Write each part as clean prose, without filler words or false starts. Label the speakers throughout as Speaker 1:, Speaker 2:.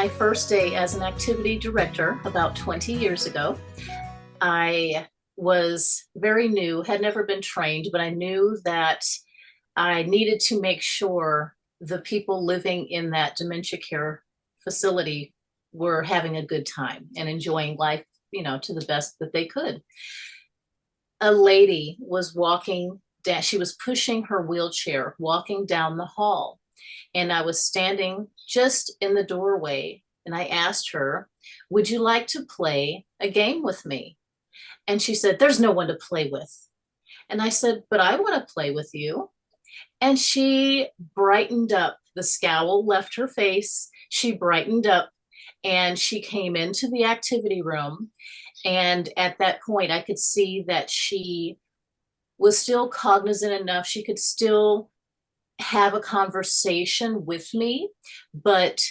Speaker 1: my first day as an activity director about 20 years ago. I was very new, had never been trained, but I knew that I needed to make sure the people living in that dementia care facility were having a good time and enjoying life, to the best that they could. A lady was walking down, she was pushing her wheelchair, walking down the hall. And I was standing just in the doorway and I asked her, "Would you like to play a game with me?" And she said, "There's no one to play with." And I said, "But I want to play with you." And she brightened up. The scowl left her face. She brightened up and she came into the activity room. And at that point, I could see that she was still cognizant enough. She could still have a conversation with me, but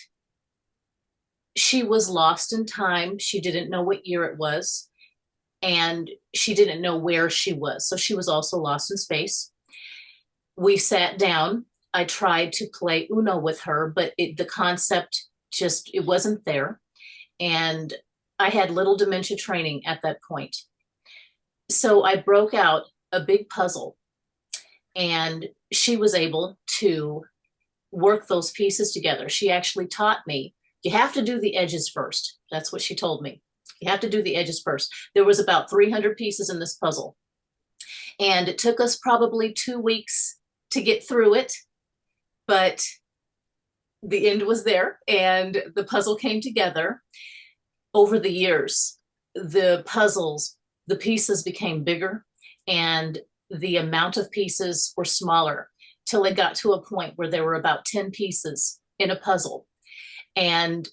Speaker 1: she was lost in time. She didn't know what year it was, and she didn't know where she was. So she was also lost in space. We sat down. I tried to play Uno with her, but the concept it wasn't there. And I had little dementia training at that point. So I broke out a big puzzle, and she was able to work those pieces together. She actually taught me, you have to do the edges first. That's what she told me. You have to do the edges first. There was about 300 pieces in this puzzle. And it took us probably 2 weeks to get through it, but the end was there and the puzzle came together. Over the years, the pieces became bigger and the amount of pieces were smaller till it got to a point where there were about 10 pieces in a puzzle. And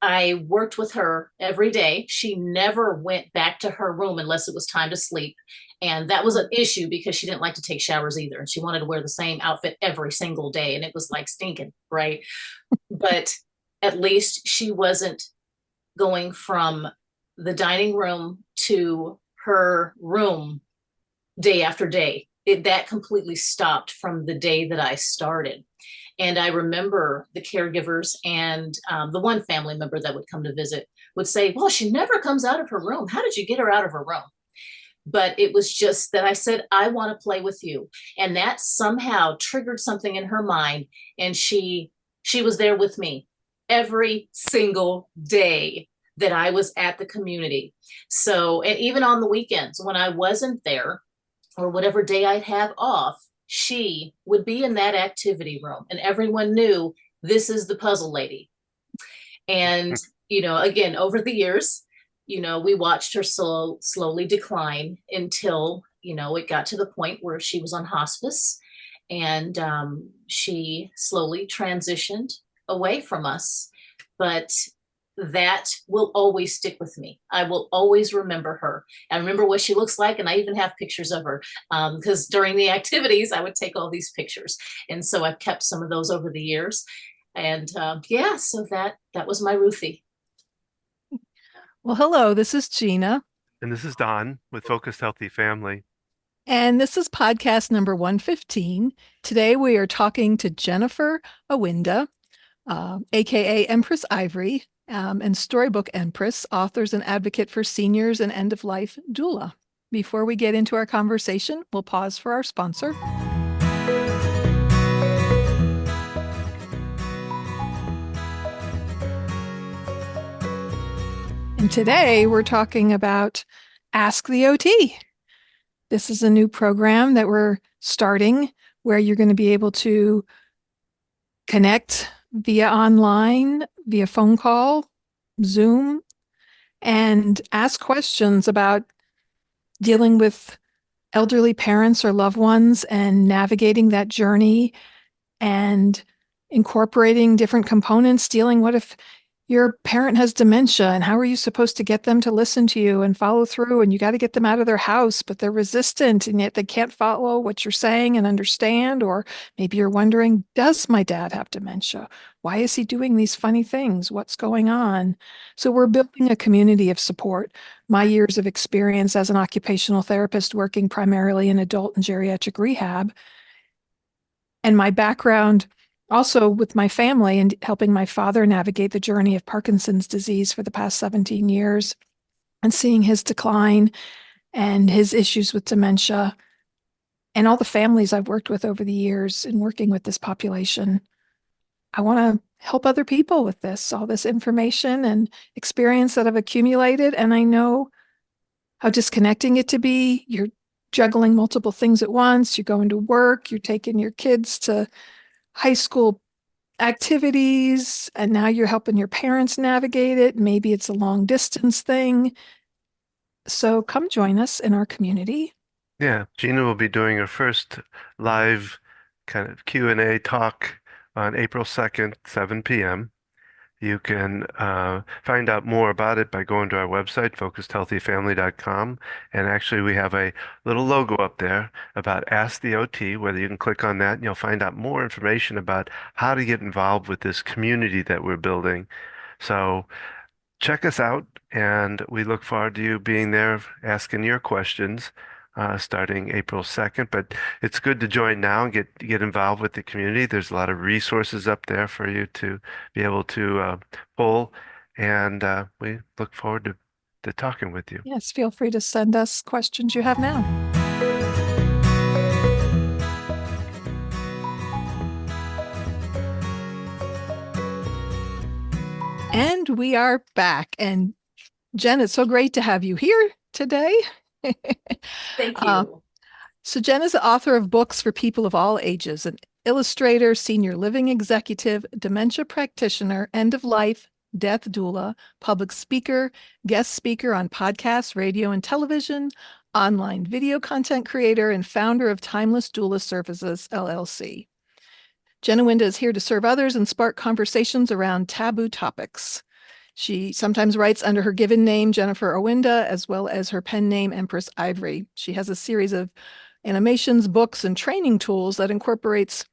Speaker 1: I worked with her every day. She never went back to her room unless it was time to sleep. And that was an issue because she didn't like to take showers either. And she wanted to wear the same outfit every single day. And it was like stinking, right? But at least she wasn't going from the dining room to her room day after day. That completely stopped from the day that I started. And I remember the caregivers and the one family member that would come to visit would say, "Well, she never comes out of her room. How did you get her out of her room?" But it was just that I said, "I want to play with you." And that somehow triggered something in her mind. And she was there with me every single day that I was at the community. So, and even on the weekends when I wasn't there, or whatever day I'd have off, she would be in that activity room and everyone knew this is the puzzle lady. And, again, over the years, we watched her slowly decline until, it got to the point where she was on hospice and she slowly transitioned away from us. But that will always stick with me. I will always remember her. I remember what she looks like, and I even have pictures of her because during the activities, I would take all these pictures. And so I've kept some of those over the years. And so that was my Ruthie.
Speaker 2: Well, hello, this is Gina.
Speaker 3: And this is Don with Focused Healthy Family.
Speaker 2: And this is podcast number 115. Today we are talking to Jennifer Awinda, aka Empress Ivory, and Storybook Empress, authors and advocate for seniors and end-of-life doula. Before we get into our conversation, we'll pause for our sponsor. And today we're talking about Ask the OT. This is a new program that we're starting where you're going to be able to connect via online, via phone call, Zoom, and ask questions about dealing with elderly parents or loved ones and navigating that journey and incorporating different components, dealing what if your parent has dementia and how are you supposed to get them to listen to you and follow through, and you got to get them out of their house, but they're resistant and yet they can't follow what you're saying and understand. Or maybe you're wondering, does my dad have dementia? Why is he doing these funny things? What's going on? So we're building a community of support. My years of experience as an occupational therapist working primarily in adult and geriatric rehab, and my background Also with my family and helping my father navigate the journey of Parkinson's disease for the past 17 years and seeing his decline and his issues with dementia and all the families I've worked with over the years in working with this population. I want to help other people with this, all this information and experience that I've accumulated. And I know how disconnecting it to be. You're juggling multiple things at once. You're going to work, you're taking your kids to high school activities, and now you're helping your parents navigate it. Maybe it's a long distance thing. So come join us in our community.
Speaker 3: Yeah, Gina will be doing her first live kind of Q&A talk on April 2nd, 7 p.m. You can find out more about it by going to our website, focusedhealthyfamily.com. And actually, we have a little logo up there about Ask the OT, whether you can click on that and you'll find out more information about how to get involved with this community that we're building. So check us out, and we look forward to you being there asking your questions starting April 2nd. But it's good to join now and get involved with the community. There's a lot of resources up there for you to be able to pull, and we look forward to talking with you.
Speaker 2: Yes, feel free to send us questions you have now. And we are back. And Jen, it's so great to have you here today.
Speaker 1: Thank you.
Speaker 2: So Jen is the author of books for people of all ages, an illustrator, senior living executive, dementia practitioner, end of life, death doula, public speaker, guest speaker on podcasts, radio, and television, online video content creator, and founder of Timeless Doula Services, LLC. Jen Awinda is here to serve others and spark conversations around taboo topics. She sometimes writes under her given name, Jennifer Awinda, as well as her pen name, Empress Ivory. She has a series of animations, books, and training tools that incorporates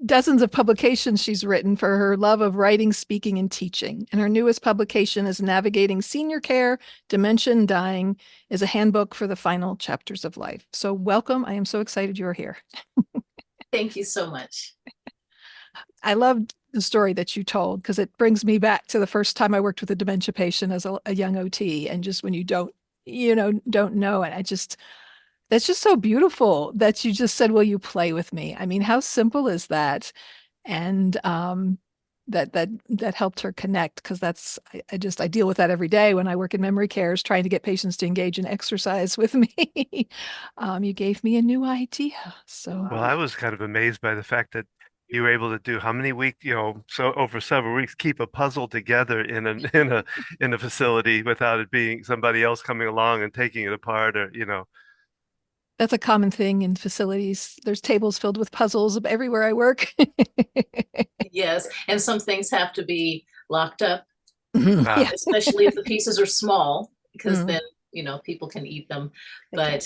Speaker 2: dozens of publications she's written for her love of writing, speaking, and teaching. And her newest publication is Navigating Senior Care, Dementia, and Dying, is a handbook for the final chapters of life. So welcome. I am so excited you're here.
Speaker 1: Thank you so much.
Speaker 2: I loved the story that you told because it brings me back to the first time I worked with a dementia patient as a young OT, and just when you don't know it, that's just so beautiful that you just said, will you play with me? I mean, how simple is that? And that helped her connect, because I deal with that every day when I work in memory cares, trying to get patients to engage in exercise with me. You gave me a new idea. So
Speaker 3: Well, I was kind of amazed by the fact that you were able to do how many weeks, so over several weeks, keep a puzzle together in a facility without it being somebody else coming along and taking it apart, or.
Speaker 2: that's a common thing in facilities. There's tables filled with puzzles everywhere I work.
Speaker 1: Yes, and some things have to be locked up,
Speaker 3: Ah,
Speaker 1: especially if the pieces are small, because
Speaker 2: Mm.
Speaker 1: then people can eat them.
Speaker 2: Okay.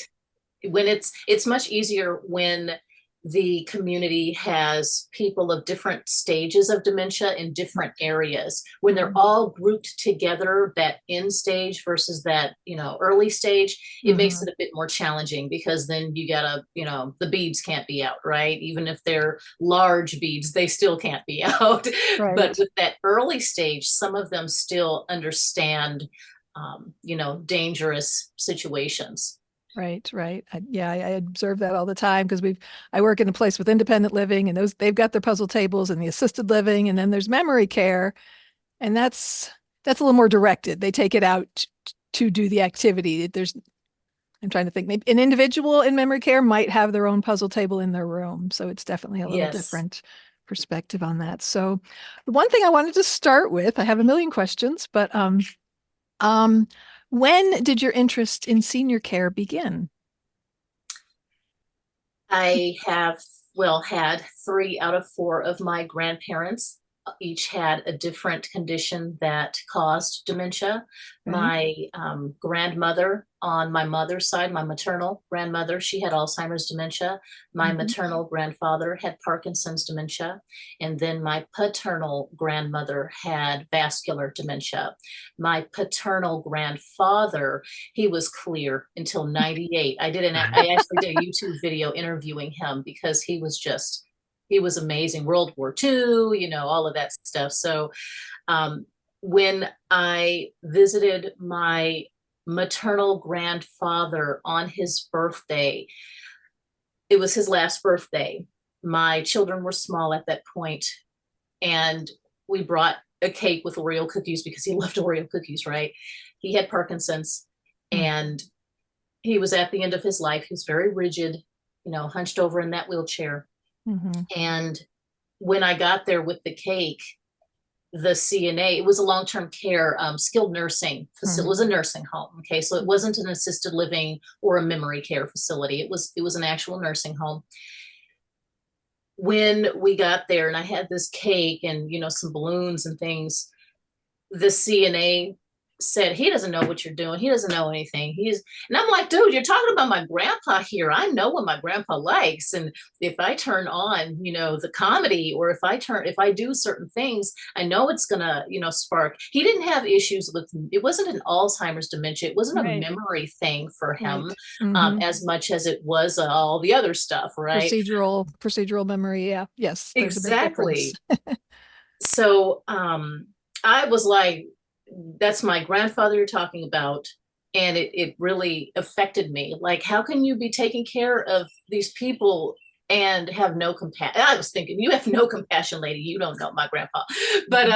Speaker 1: But when it's much easier when the community has people of different stages of dementia in different areas, when they're all grouped together, that end stage versus that early stage, it makes
Speaker 2: Mhm.
Speaker 1: it a bit more challenging, because then you gotta, the beads can't be out, right? Even if they're large beads, they still can't be out. But
Speaker 2: Right.
Speaker 1: with that early stage, some of them still understand dangerous situations.
Speaker 2: Right, right. I observe that all the time because I work in a place with independent living, and they've got their puzzle tables and the assisted living, and then there's memory care, and that's a little more directed. They take it out to do the activity. I'm trying to think, maybe an individual in memory care might have their own puzzle table in their room, so it's definitely a little
Speaker 1: Yes.
Speaker 2: different perspective on that. So the one thing I wanted to start with, I have a million questions, but um, when did your interest in senior care begin?
Speaker 1: I have, well, had 3 out of 4 of my grandparents. Each had a different condition that caused dementia.
Speaker 2: Okay.
Speaker 1: My grandmother on my mother's side, my maternal grandmother, she had Alzheimer's dementia. My
Speaker 2: Mhm.
Speaker 1: maternal grandfather had Parkinson's dementia. And then my paternal grandmother had vascular dementia. My paternal grandfather, he was clear until 98. I actually did a YouTube video interviewing him, because he was just he was amazing. World War II, all of that stuff. So when I visited my maternal grandfather on his birthday, it was his last birthday. My children were small at that point, and we brought a cake with Oreo cookies because he loved Oreo cookies, right? He had Parkinson's, and he was at the end of his life. He was very rigid, hunched over in that wheelchair.
Speaker 2: Mm-hmm.
Speaker 1: And when I got there with the cake, the CNA, it was a long-term care, skilled nursing facility. It was a nursing home. Okay. So it wasn't an assisted living or a memory care facility. It was an actual nursing home. When we got there and I had this cake and, some balloons and things, the CNA said, he doesn't know what you're doing. He doesn't know anything. And I'm like, dude, you're talking about my grandpa here. I know what my grandpa likes. And if I turn on, the comedy, or if I do certain things, I know it's gonna, spark. He didn't have issues with, it wasn't an Alzheimer's dementia. It wasn't a memory thing for him, as much as it was all the other stuff, right?
Speaker 2: Procedural memory. Yeah. Yes. There's
Speaker 1: Exactly.
Speaker 2: a big difference.
Speaker 1: So, I was like, that's my grandfather you're talking about. And it really affected me. Like, how can you be taking care of these people and have no compassion? I was thinking, you have no compassion, lady. You don't know my grandpa. But,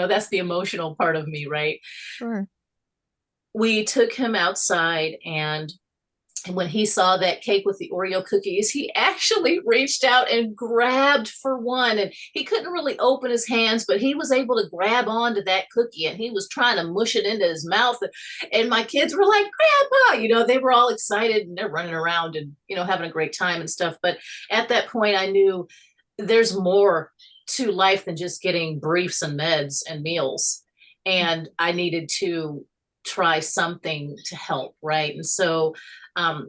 Speaker 1: that's the emotional part of me, right?
Speaker 2: Sure.
Speaker 1: We took him outside, and when he saw that cake with the Oreo cookies, he actually reached out and grabbed for one. And he couldn't really open his hands, but he was able to grab onto that cookie, and he was trying to mush it into his mouth. And my kids were like, Grandpa, they were all excited and they're running around and, having a great time and stuff. But at that point, I knew there's more to life than just getting briefs and meds and meals. And I needed to try something to help, right? And so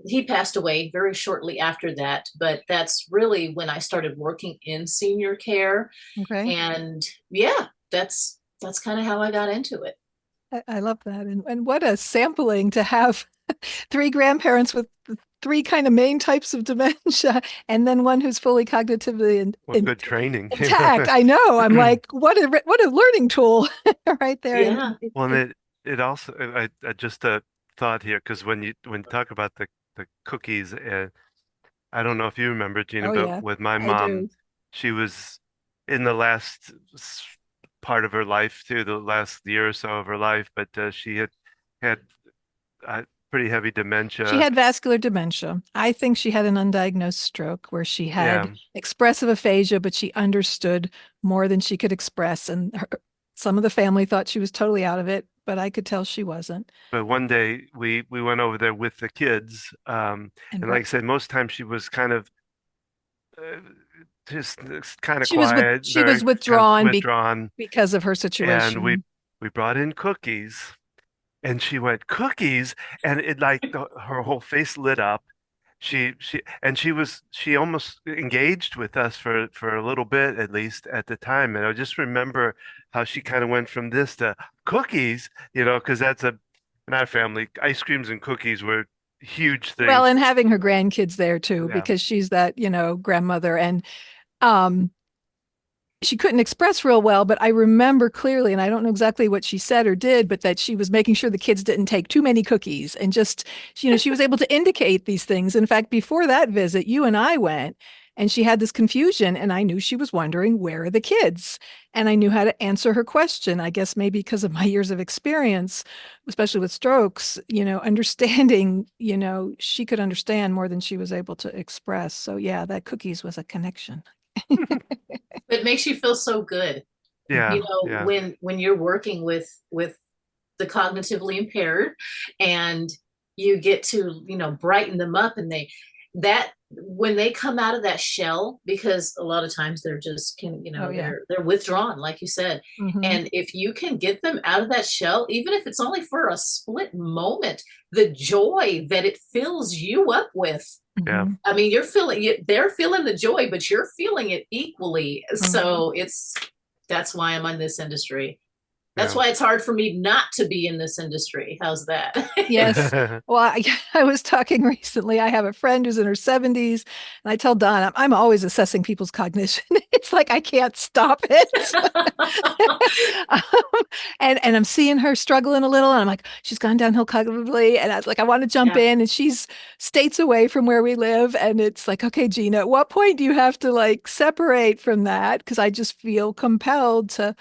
Speaker 1: he passed away very shortly after that, but that's really when I started working in senior care.
Speaker 2: Okay.
Speaker 1: And yeah, that's kind of how I got into it.
Speaker 2: I love that. And what a sampling to have three grandparents with three kind of main types of dementia, and then one who's fully cognitively
Speaker 3: good training.
Speaker 2: intact. I know. I'm like, what a learning tool right there.
Speaker 1: Yeah.
Speaker 3: Well, and it also, I just thought here, because when you talk about the cookies, I don't know if you remember, Gina, but with my mom, she was in the last part of her life too, the last year or so of her life, but she had pretty heavy dementia.
Speaker 2: She had vascular dementia. I think she had an undiagnosed stroke where she had expressive aphasia, but she understood more than she could express. And some of the family thought she was totally out of it, but I could tell she wasn't.
Speaker 3: But one day we went over there with the kids. And like I said, most times she was kind of just kind of quiet.
Speaker 2: She was withdrawn,
Speaker 3: withdrawn
Speaker 2: because of her situation.
Speaker 3: And we brought in cookies, and she went, cookies, and it like her whole face lit up. She almost engaged with us for a little bit, at least at the time. And I just remember how she kind of went from this to cookies, because that's in our family, ice creams and cookies were huge things.
Speaker 2: Well, and having her grandkids there too, because she's that, grandmother. And she couldn't express real well, but I remember clearly, and I don't know exactly what she said or did, but that she was making sure the kids didn't take too many cookies, and just, she was able to indicate these things. In fact, before that visit, you and I went, and she had this confusion, and I knew she was wondering, where are the kids? And I knew how to answer her question. I guess maybe because of my years of experience, especially with strokes, understanding, she could understand more than she was able to express. So yeah, that cookies was a connection.
Speaker 1: It makes you feel so good.
Speaker 3: Yeah.
Speaker 1: When you're working with the cognitively impaired, and you get to, brighten them up, and when they come out of that shell, because a lot of times they're just they're withdrawn, like you said. And if you can get them out of that shell, even if it's only for a split moment, the joy that it fills you up with.
Speaker 3: Yeah.
Speaker 1: I mean, they're feeling the joy, but you're feeling it equally. So that's why I'm on this industry. That's
Speaker 3: Yeah.
Speaker 1: why it's hard for me not to be in this industry. How's that?
Speaker 2: Yes. Well, I was talking recently. I have a friend who's in her 70s, and I tell Don, I'm always assessing people's cognition. It's like I can't stop it. um, and I'm seeing her struggling a little, and I'm like, she's gone downhill cognitively. And I was like, I want to jump
Speaker 1: Yeah,
Speaker 2: in, and she's states away from where we live. And it's like, okay, Gina, at what point do you have to like separate from that? Because I just feel compelled to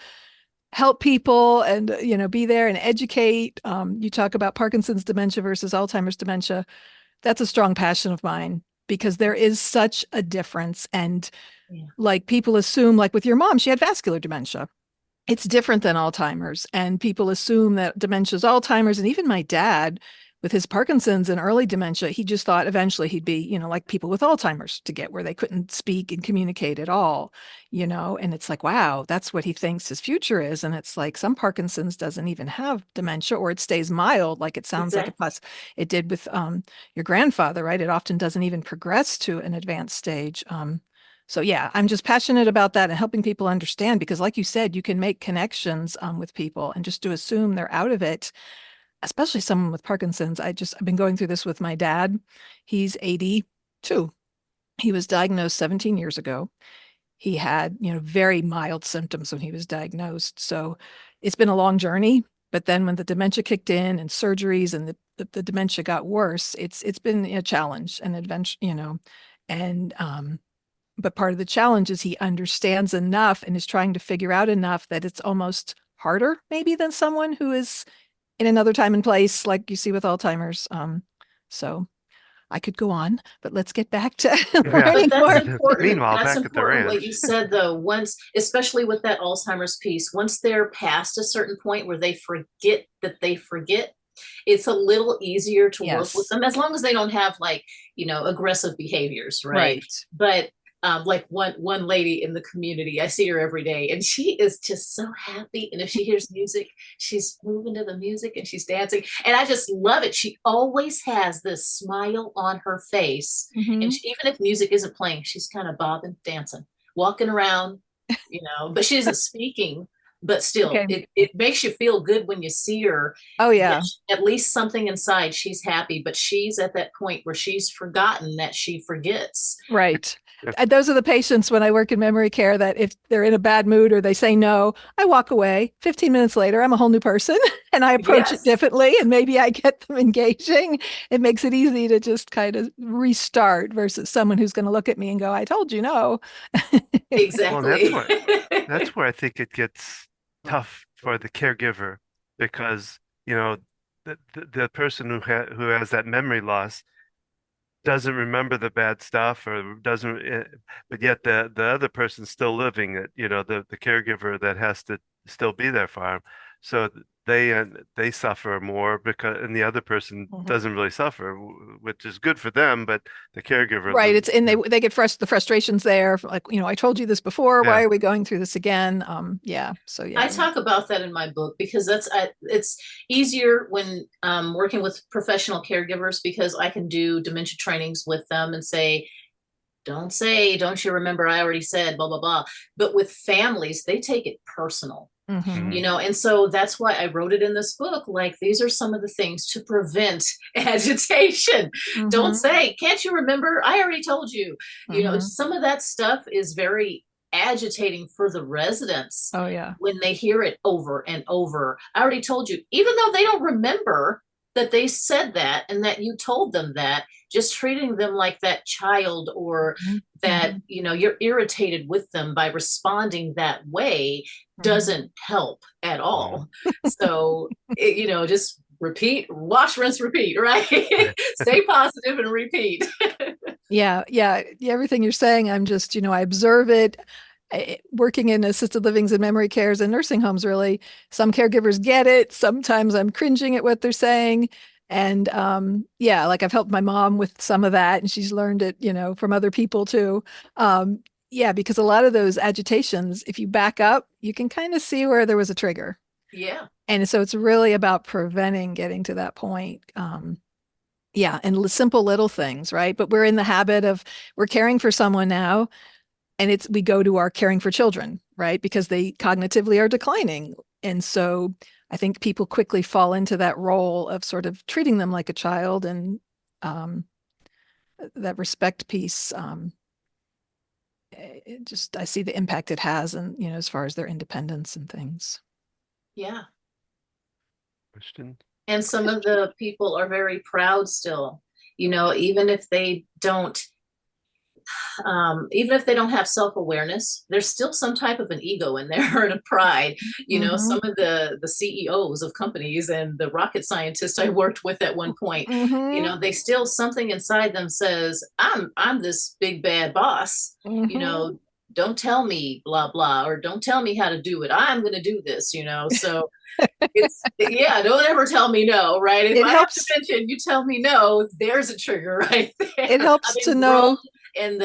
Speaker 2: help people and be there and educate. You talk about Parkinson's dementia versus Alzheimer's dementia. That's a strong passion of mine because there is such a difference. And
Speaker 1: yeah,
Speaker 2: like people assume, like with your mom, she had vascular dementia. It's different than Alzheimer's, and people assume that dementia is Alzheimer's. And even my dad, with his Parkinson's and early dementia, he just thought eventually he'd be, like people with Alzheimer's to get where they couldn't speak and communicate at all, and it's like, wow, that's what he thinks his future is. And it's like some Parkinson's doesn't even have dementia, or it stays mild, like it sounds like
Speaker 1: exactly.
Speaker 2: it did with your grandfather, right? It often doesn't even progress to an advanced stage. So yeah, I'm just passionate about that and helping people understand because, like you said, you can make connections with people, and just to assume they're out of it, especially someone with Parkinson's. I've been going through this with my dad. He's 82. He was diagnosed 17 years ago. He had, very mild symptoms when he was diagnosed. So it's been a long journey. But then when the dementia kicked in and surgeries and the dementia got worse, it's been a challenge and adventure, and but part of the challenge is he understands enough and is trying to figure out enough that it's almost harder maybe than someone who is in another time and place, like you see with Alzheimer's. So I could go on, but let's get back to
Speaker 3: Yeah.
Speaker 1: But
Speaker 2: learning
Speaker 1: that's
Speaker 2: more.
Speaker 1: important.
Speaker 3: Meanwhile,
Speaker 1: That's
Speaker 3: back at the
Speaker 1: important what you
Speaker 3: ranch.
Speaker 1: said though. Once, especially with that Alzheimer's piece, once they're past a certain point where they forget that they forget, it's a little easier to work with
Speaker 2: Yes.
Speaker 1: them as long as they don't have like, aggressive behaviors, right?
Speaker 2: Right.
Speaker 1: But like one lady in the community, I see her every day, and she is just so happy. And if she hears music, she's moving to the music and she's dancing, and I just love it. She always has this smile on her face, and
Speaker 2: Hmm.
Speaker 1: even if music isn't playing, she's kind of bobbing, dancing, walking around, But she isn't speaking. But still,
Speaker 2: Okay.
Speaker 1: it makes you feel good when you see her
Speaker 2: Oh
Speaker 1: that
Speaker 2: yeah.
Speaker 1: at least something inside she's happy, but she's at that point where she's forgotten that she forgets.
Speaker 2: Right. And those are the patients when I work in memory care that if they're in a bad mood or they say no, I walk away. 15 minutes later, I'm a whole new person and I approach it
Speaker 1: Yes,
Speaker 2: differently, and maybe I get them engaging. It makes it easy to just kind of restart versus someone who's going to look at me and go, I told you no.
Speaker 3: Well,
Speaker 1: exactly.
Speaker 3: that's where I think it gets tough for the caregiver because, the person who has that memory loss doesn't remember the bad stuff or doesn't, but yet the other person's still living it, the caregiver that has to still be there for him. So they suffer more because, and the other person
Speaker 2: Mhm.
Speaker 3: doesn't really suffer, which is good for them, but the caregiver,
Speaker 2: Right. It's and they get the frustrations there. Like, I told you this before. Why
Speaker 3: yeah,
Speaker 2: are we going through this again? Yeah. So
Speaker 1: I
Speaker 2: yeah.
Speaker 1: talk about that in my book because it's easier when working with professional caregivers because I can do dementia trainings with them and don't you remember I already said blah blah blah. But with families, they take it personal.
Speaker 2: Hmm.
Speaker 3: mhm,
Speaker 1: And so that's why I wrote it in this book. Like, these are some of the things to prevent agitation. Don't
Speaker 2: Hmm.
Speaker 1: say, can't you remember? I already told you.
Speaker 2: Hmm.
Speaker 1: Some of that stuff is very agitating for the residents
Speaker 2: Oh yeah.
Speaker 1: when they hear it over and over. I already told you, even though they don't remember that they said that and that you told them that, just treating them like that child, or
Speaker 2: Hmm.
Speaker 1: that
Speaker 2: Hmm.
Speaker 1: you're irritated with them by responding that way,
Speaker 2: Hmm.
Speaker 1: doesn't help at
Speaker 3: mhm.
Speaker 1: all. So just repeat, wash, rinse, repeat, right? Stay positive and repeat.
Speaker 2: Yeah, yeah, yeah, everything you're saying, I'm just, I observe it. Working in assisted livings and memory cares and nursing homes, really, some caregivers get it. Sometimes I'm cringing at what they're saying. And yeah, like I've helped my mom with some of that, and she's learned it, from other people too. Um, yeah, because a lot of those agitations, if you back up, you can kind of see where there was a trigger.
Speaker 1: Yeah.
Speaker 2: And so it's really about preventing getting to that point. Yeah, and simple little things, right? But we're in the habit of we're caring for someone now, and we go to our caring for children, right? Because they cognitively are declining. And so I think people quickly fall into that role of sort of treating them like a child, and um, that respect piece. I see the impact it has, and as far as their independence and things.
Speaker 1: Yeah.
Speaker 3: Question.
Speaker 1: And some of the people are very proud still, even if they don't even if they don't have self-awareness, there's still some type of an ego in there and a pride.
Speaker 2: Mm-hmm.
Speaker 1: Some of the CEOs of companies and the rocket scientists I worked with at one point,
Speaker 2: Mm-hmm.
Speaker 1: they still, something inside them says, I'm this big bad boss, you
Speaker 2: Mm-hmm.
Speaker 1: know, don't tell me blah blah, or don't tell me how to do it. I'm going to do this, so it's, yeah, don't ever tell me no, right? If
Speaker 2: It
Speaker 1: I have
Speaker 2: helps.
Speaker 1: dementia, you tell me no, there's a trigger right
Speaker 2: It
Speaker 1: there.
Speaker 2: helps to
Speaker 1: Having grown
Speaker 2: know.
Speaker 1: in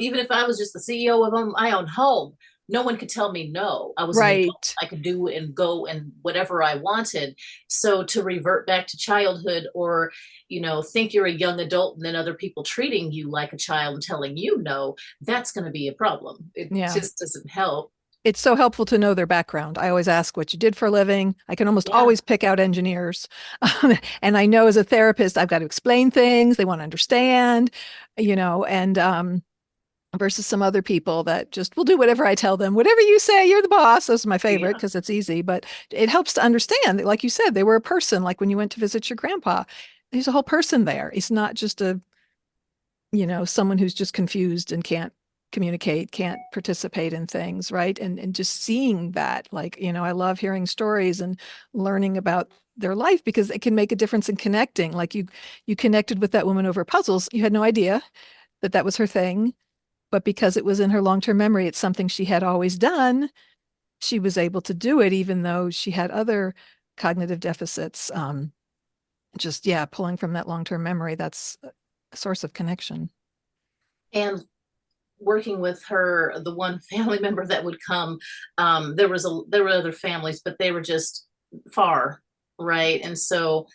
Speaker 1: even if I was just the CEO of my own home, no one could tell me no. I was an adult.
Speaker 2: Right.
Speaker 1: I could do and go and whatever I wanted. So to revert back to childhood, or think you're a young adult and then other people treating you like a child and telling you no, that's going to be a problem. It
Speaker 2: Yeah.
Speaker 1: just doesn't help.
Speaker 2: It's so helpful to know their background. I always ask what you did for a living. I can almost
Speaker 1: Yeah.
Speaker 2: always pick out engineers. And I know as a therapist, I've got to explain things. They want to understand, and versus some other people that just will do whatever I tell them. Whatever you say, you're the boss. Those are my favorite
Speaker 1: Yeah.
Speaker 2: because it's easy, but it helps to understand that, like you said, they were a person. Like when you went to visit your grandpa, there's a whole person there. It's not just someone who's just confused and can't communicate, can't participate in things, right? And just seeing that, like, I love hearing stories and learning about their life because it can make a difference in connecting. Like you connected with that woman over puzzles. You had no idea that that was her thing, but because it was in her long-term memory, it's something she had always done. She was able to do it even though she had other cognitive deficits. Just yeah, pulling from that long-term memory, that's a source of connection.
Speaker 1: And working with her, the one family member that would come, there were other families, but they were just far, right? And so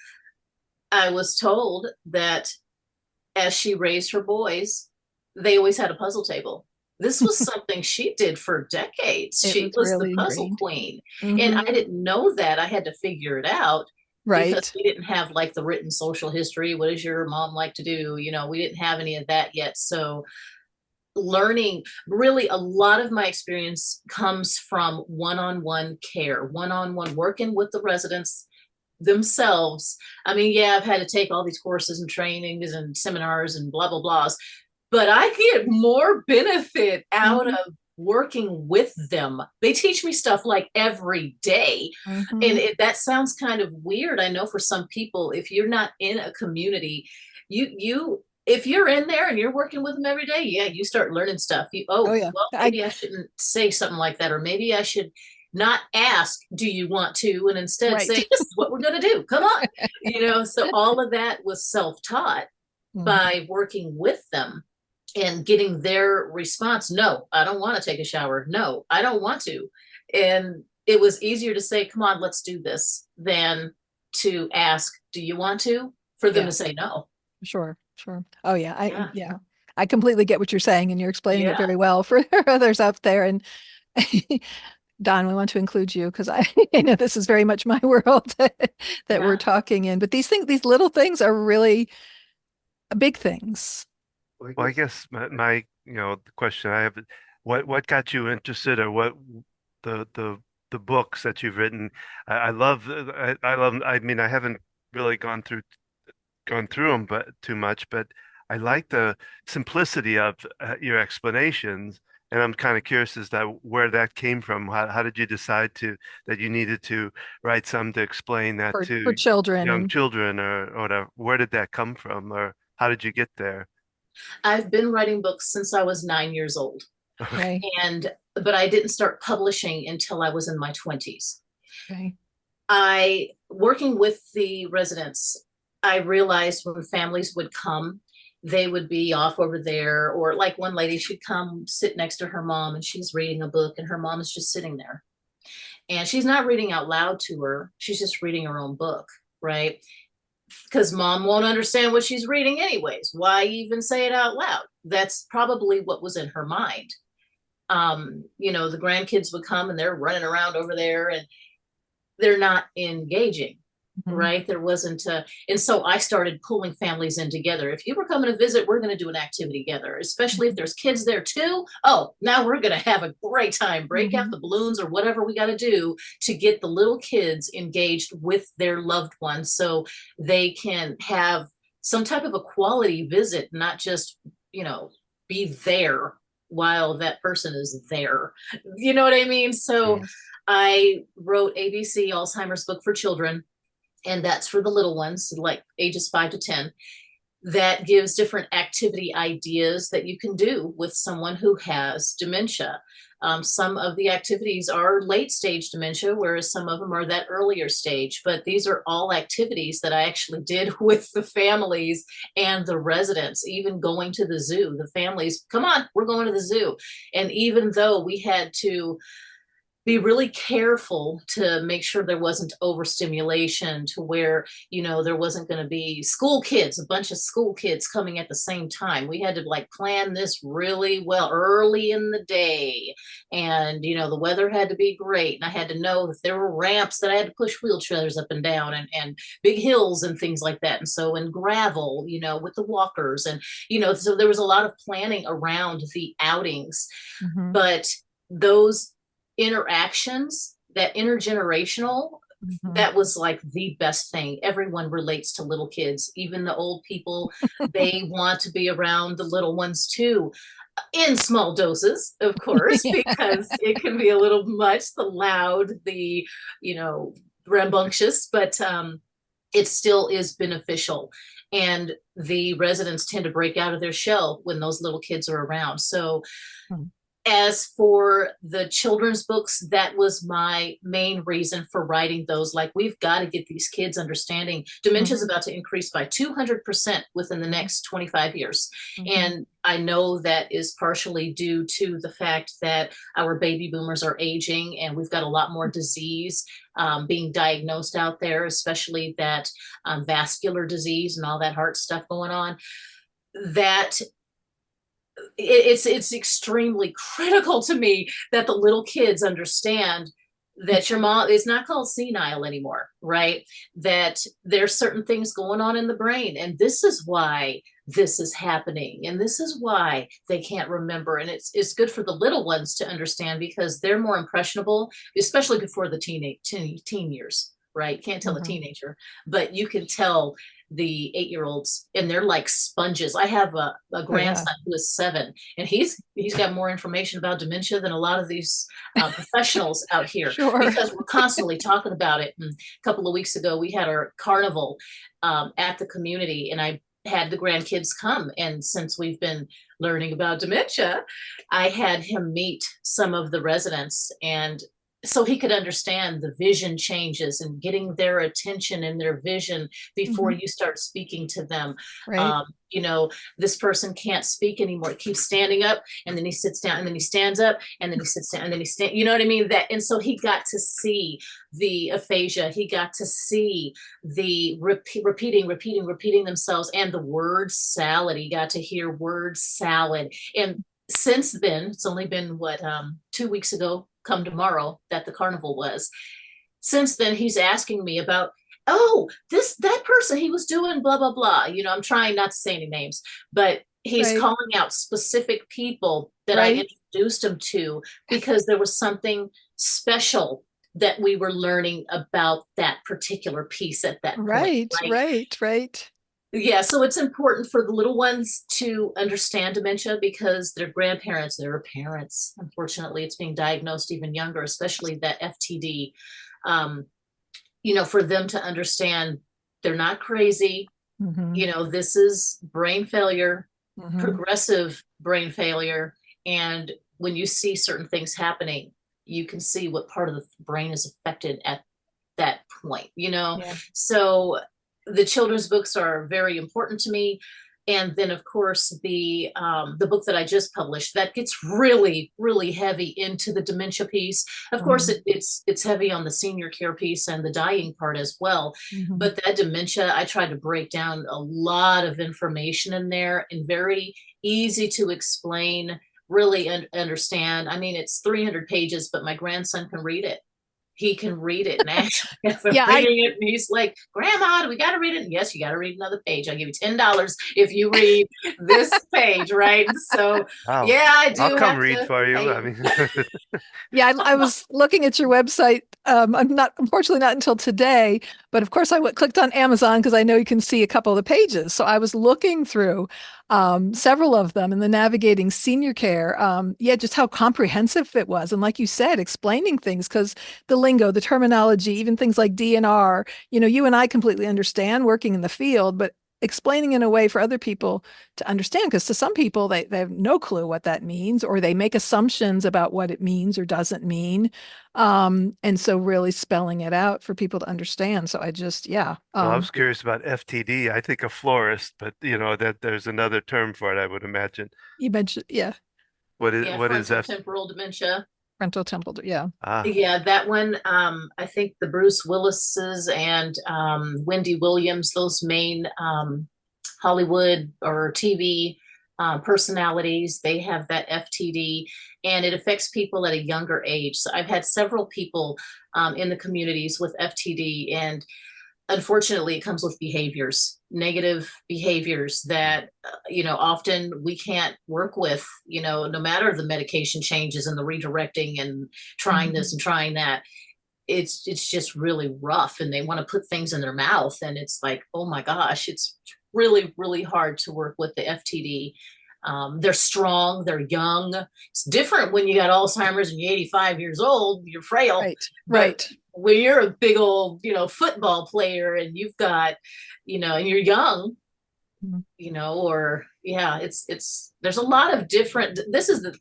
Speaker 1: I was told that as she raised her boys, they always had a puzzle table. This was something she did for decades.
Speaker 2: It
Speaker 1: She
Speaker 2: was
Speaker 1: was the
Speaker 2: really
Speaker 1: puzzle
Speaker 2: ingrained.
Speaker 1: queen. And I
Speaker 2: Mm-hmm.
Speaker 1: didn't know that. I had to figure it out because
Speaker 2: Right.
Speaker 1: we didn't have like the written social history. What does your mom like to do? We didn't have any of that yet. So learning, really a lot of my experience comes from one-on-one care, one-on-one working with the residents themselves. I mean, yeah, I've had to take all these courses and trainings and seminars and blah blah blahs, but I get more benefit out
Speaker 2: Mm-hmm.
Speaker 1: of working with them. They teach me stuff like every day. And
Speaker 2: Mm-hmm.
Speaker 1: that sounds kind of weird, I know, for some people. If you're not in a community, you if you're in there and you're working with them every day, yeah, you start learning stuff.
Speaker 2: Oh
Speaker 1: Oh,
Speaker 2: yeah.
Speaker 1: well, maybe I shouldn't say something like that, or maybe I should not ask, do you want to, and instead say,
Speaker 2: Right.
Speaker 1: this is what we're going to do. Come on. So all of that was self-taught
Speaker 2: Mm-hmm.
Speaker 1: by working with them and getting their response. No, I don't want to take a shower. No, I don't want to. And it was easier to say, come on, let's do this, than to ask, do you want to, for them
Speaker 2: Yeah.
Speaker 1: to say no.
Speaker 2: Sure. Sure. Oh yeah. I
Speaker 1: Yeah.
Speaker 2: yeah. I completely get what you're saying, and you're explaining it
Speaker 1: Yeah.
Speaker 2: very well for others out there. And Don, we want to include you because I know this is very much my world that we're
Speaker 1: Yeah.
Speaker 2: talking in. But these things, these little things are really big things.
Speaker 3: Well, I guess the question I have, what got you interested, or what the books that you've written? I love, I love, I mean, I haven't really gone through them, but too much, but I like the simplicity of your explanations, and I'm kind of curious as to where that came from. How did you decide that you needed to write some to explain that
Speaker 2: For
Speaker 3: to
Speaker 2: children
Speaker 3: young
Speaker 2: and
Speaker 3: children, where did that come from, or how did you get there?
Speaker 1: I've been writing books since I was 9 years old.
Speaker 2: okay.
Speaker 1: But I didn't start publishing until I was in my 20s.
Speaker 2: Okay.
Speaker 1: I, working with the residents, I realized when families would come, they would be off over there, or like one lady, she'd come sit next to her mom and she's reading a book and her mom is just sitting there. And she's not reading out loud to her, she's just reading her own book, right? Because mom won't understand what she's reading anyways. Why even say it out loud? That's probably what was in her mind. The grandkids would come and they're running around over there, and they're not engaging.
Speaker 2: Mhm.
Speaker 1: Right. There wasn't and so I started pulling families in together. If you were coming to visit, we're going to do an activity together, especially if
Speaker 2: Mhm.
Speaker 1: there's kids there too. Oh, now we're going to have a great time. Break out
Speaker 2: Mhm.
Speaker 1: the balloons or whatever we got to do to get the little kids engaged with their loved ones so they can have some type of a quality visit, not just, you know, be there while that person is there. You know what I mean? So
Speaker 2: Yes.
Speaker 1: I wrote ABC, Alzheimer's Book for Children, and that's for the little ones, like ages 5 to 10. That gives different activity ideas that you can do with someone who has dementia. Some of the activities are late stage dementia, whereas some of them are that earlier stage. But these are all activities that I actually did with the families and the residents, even going to the zoo. The families, come on, we're going to the zoo. And even though we had to be really careful to make sure there wasn't overstimulation to where, you know, there wasn't going to be school kids, a bunch of school kids coming at the same time. We had to like plan this really well early in the day. And, you know, the weather had to be great. And I had to know if there were ramps that I had to push wheelchairs up and down, and big hills and things like that. And so, and gravel, you know, with the walkers. And, you know, so there was a lot of planning around the outings.
Speaker 2: Mhm.
Speaker 1: But those interactions, that intergenerational,
Speaker 2: Mhm.
Speaker 1: that was like the best thing. Everyone relates to little kids, even the old people. They want to be around the little ones too, in small doses, of course, because it can be a little much, the loud, the, you know, rambunctious, but it still is beneficial. And the residents tend to break out of their shell when those little kids are around. So
Speaker 2: Mhm.
Speaker 1: as for the children's books, that was my main reason for writing those. Like, we've got to get these kids understanding dementia is
Speaker 2: Mhm.
Speaker 1: about to increase by 200% within the
Speaker 2: Mhm.
Speaker 1: next 25 years.
Speaker 2: Mhm.
Speaker 1: And I know that is partially due to the fact that our baby boomers are aging and we've got a lot more disease being diagnosed out there, especially that vascular disease and all that heart stuff going on. That it's extremely critical to me that the little kids understand that your mom is not called senile anymore, right? That there's certain things going on in the brain, and this is why this is happening, and this is why they can't remember. And it's good for the little ones to understand because they're more impressionable, especially before the teen years, right? Can't tell a
Speaker 2: Mhm.
Speaker 1: teenager, but you can tell the 8-year-olds, and they're like sponges. I have a
Speaker 2: Oh yeah.
Speaker 1: grandson who is 7, and he's got more information about dementia than a lot of these professionals out here
Speaker 2: Sure.
Speaker 1: because we're constantly talking about it. And a couple of weeks ago, we had our carnival at the community, and I had the grandkids come. And since we've been learning about dementia, I had him meet some of the residents, and so he could understand the vision changes and getting their attention and their vision before
Speaker 2: Mhm.
Speaker 1: you start speaking to them.
Speaker 2: Right.
Speaker 1: You know, this person can't speak anymore. He keeps standing up, and then he sits down, and then he stands up, and then he sits down, and then he stands. You know what I mean? That, and so he got to see the aphasia. He got to see the repeating themselves, and the word salad. He got to hear word salad. And since then, it's only been what 2 weeks ago, come tomorrow, that the carnival was. Since then, he's asking me about, oh, that person, he was doing blah blah blah. You know, I'm trying not to say any names, but he's
Speaker 2: Right.
Speaker 1: calling out specific people that I
Speaker 2: Right.
Speaker 1: introduced him to because there was something special that we were learning about that particular piece at that point,
Speaker 2: Right.
Speaker 1: right?
Speaker 2: Right. Right.
Speaker 1: Yeah, so it's important for the little ones to understand dementia because their grandparents, their parents, unfortunately, it's being diagnosed even younger, especially that FTD. Um, you know, for them to understand they're not crazy.
Speaker 2: Mhm.
Speaker 1: You know, this is brain failure,
Speaker 2: Mhm.
Speaker 1: progressive brain failure. And when you see certain things happening, you can see what part of the brain is affected at that point, you know?
Speaker 2: Yeah.
Speaker 1: So the children's books are very important to me. And then, of course, the book that I just published that gets really, really heavy into the dementia piece. Of course,
Speaker 2: Mhm.
Speaker 1: it's heavy on the senior care piece and the dying part as well.
Speaker 2: Mhm.
Speaker 1: But that dementia, I tried to break down a lot of information in there and very easy to explain, really understand. I mean, it's 300 pages, but my grandson can read it. he can read it now. If I'm
Speaker 2: Yeah,
Speaker 1: reading it, and he's like, "Grandma, do we got to read it?" And yes, you got to read another page. I'll give you $10 if you read this page, right? So,
Speaker 3: Wow.
Speaker 1: yeah, I
Speaker 3: I'll
Speaker 1: do
Speaker 3: come
Speaker 1: have
Speaker 3: read
Speaker 1: to
Speaker 3: for you.
Speaker 1: pay
Speaker 3: I
Speaker 1: him.
Speaker 3: mean,
Speaker 2: yeah, I was looking at your website. I'm not, unfortunately, not until today, but of course, clicked on Amazon because I know you can see a couple of the pages. So I was looking through several of them in the navigating senior care. Yeah, just how comprehensive it was, and like you said, explaining things because the lingo, the terminology, even things like DNR. You and I completely understand working in the field, but explaining in a way for other people to understand, because to some people they have no clue what that means, or they make assumptions about what it means or doesn't mean, and so really spelling it out for people to understand. So I just, yeah,
Speaker 3: well, I was curious about FTD. I think a florist, but that there's another term for it, I would imagine.
Speaker 2: you mentioned, yeah,
Speaker 1: Yeah,
Speaker 3: What is
Speaker 1: frontal
Speaker 3: F?
Speaker 1: temporal dementia.
Speaker 2: frontal temple, yeah.
Speaker 3: Ah,
Speaker 1: Yeah, that one, I think the Bruce Willises and Wendy Williams, those main Hollywood or TV personalities, they have that FTD, and it affects people at a younger age. So I've had several people in the communities with FTD, and unfortunately it comes with behaviors, negative behaviors that often we can't work with, no matter the medication changes and the redirecting and trying this
Speaker 2: Mhm.
Speaker 1: and trying that. It's just really rough, and they want to put things in their mouth, and it's like, oh my gosh, it's really really hard to work with the FTD. They're strong, they're young. It's different when you got Alzheimer's and you're 85 years old, you're frail.
Speaker 2: Right,
Speaker 1: But
Speaker 2: right.
Speaker 1: when you're a big old, football player, and you've got, and you're young,
Speaker 2: Mhm.
Speaker 1: or yeah, there's a lot of different,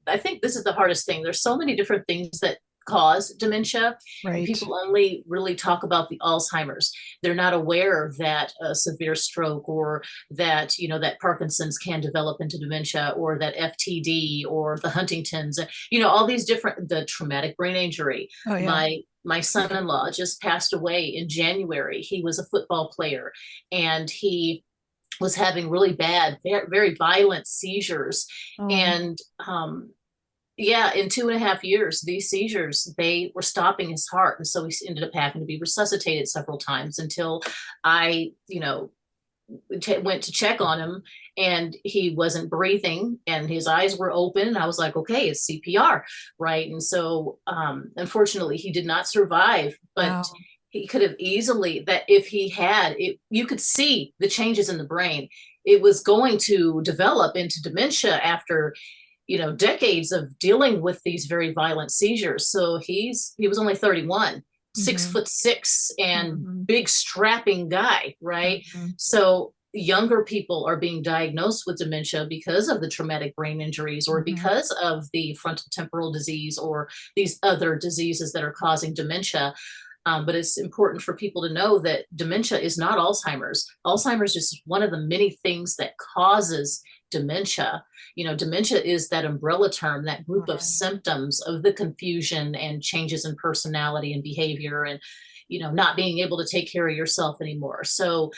Speaker 1: I think this is the hardest thing. There's so many different things that cause dementia, and
Speaker 2: Right.
Speaker 1: people only really talk about the Alzheimer's. They're not aware that a severe stroke, or that, that Parkinson's can develop into dementia, or that FTD, or the Huntington's, all these different, the traumatic brain injury.
Speaker 2: Oh yeah.
Speaker 1: My son-in-law just passed away in January. He was a football player, and he was having really bad, very, very violent seizures.
Speaker 2: Oh.
Speaker 1: And yeah, in 2.5 years, these seizures, they were stopping his heart. And so he ended up having to be resuscitated several times until I, went to check on him, and he wasn't breathing and his eyes were open. And I was like, okay, it's CPR. Right. And so, unfortunately, he did not survive, but
Speaker 2: Wow.
Speaker 1: he could have easily, that if he had it, you could see the changes in the brain. It was going to develop into dementia after, decades of dealing with these very violent seizures. So he was only 31, six
Speaker 2: Hmm.
Speaker 1: foot six, and
Speaker 2: Hmm.
Speaker 1: big strapping guy, right?
Speaker 2: Hmm.
Speaker 1: So younger people are being diagnosed with dementia because of the traumatic brain injuries, or
Speaker 2: Hmm.
Speaker 1: because of the frontal temporal disease, or these other diseases that are causing dementia. But it's important for people to know that dementia is not Alzheimer's. Alzheimer's is one of the many things that causes dementia. Dementia is that umbrella term, that group of
Speaker 2: Right.
Speaker 1: symptoms of the confusion and changes in personality and behavior, and, not being able to take care of yourself anymore. So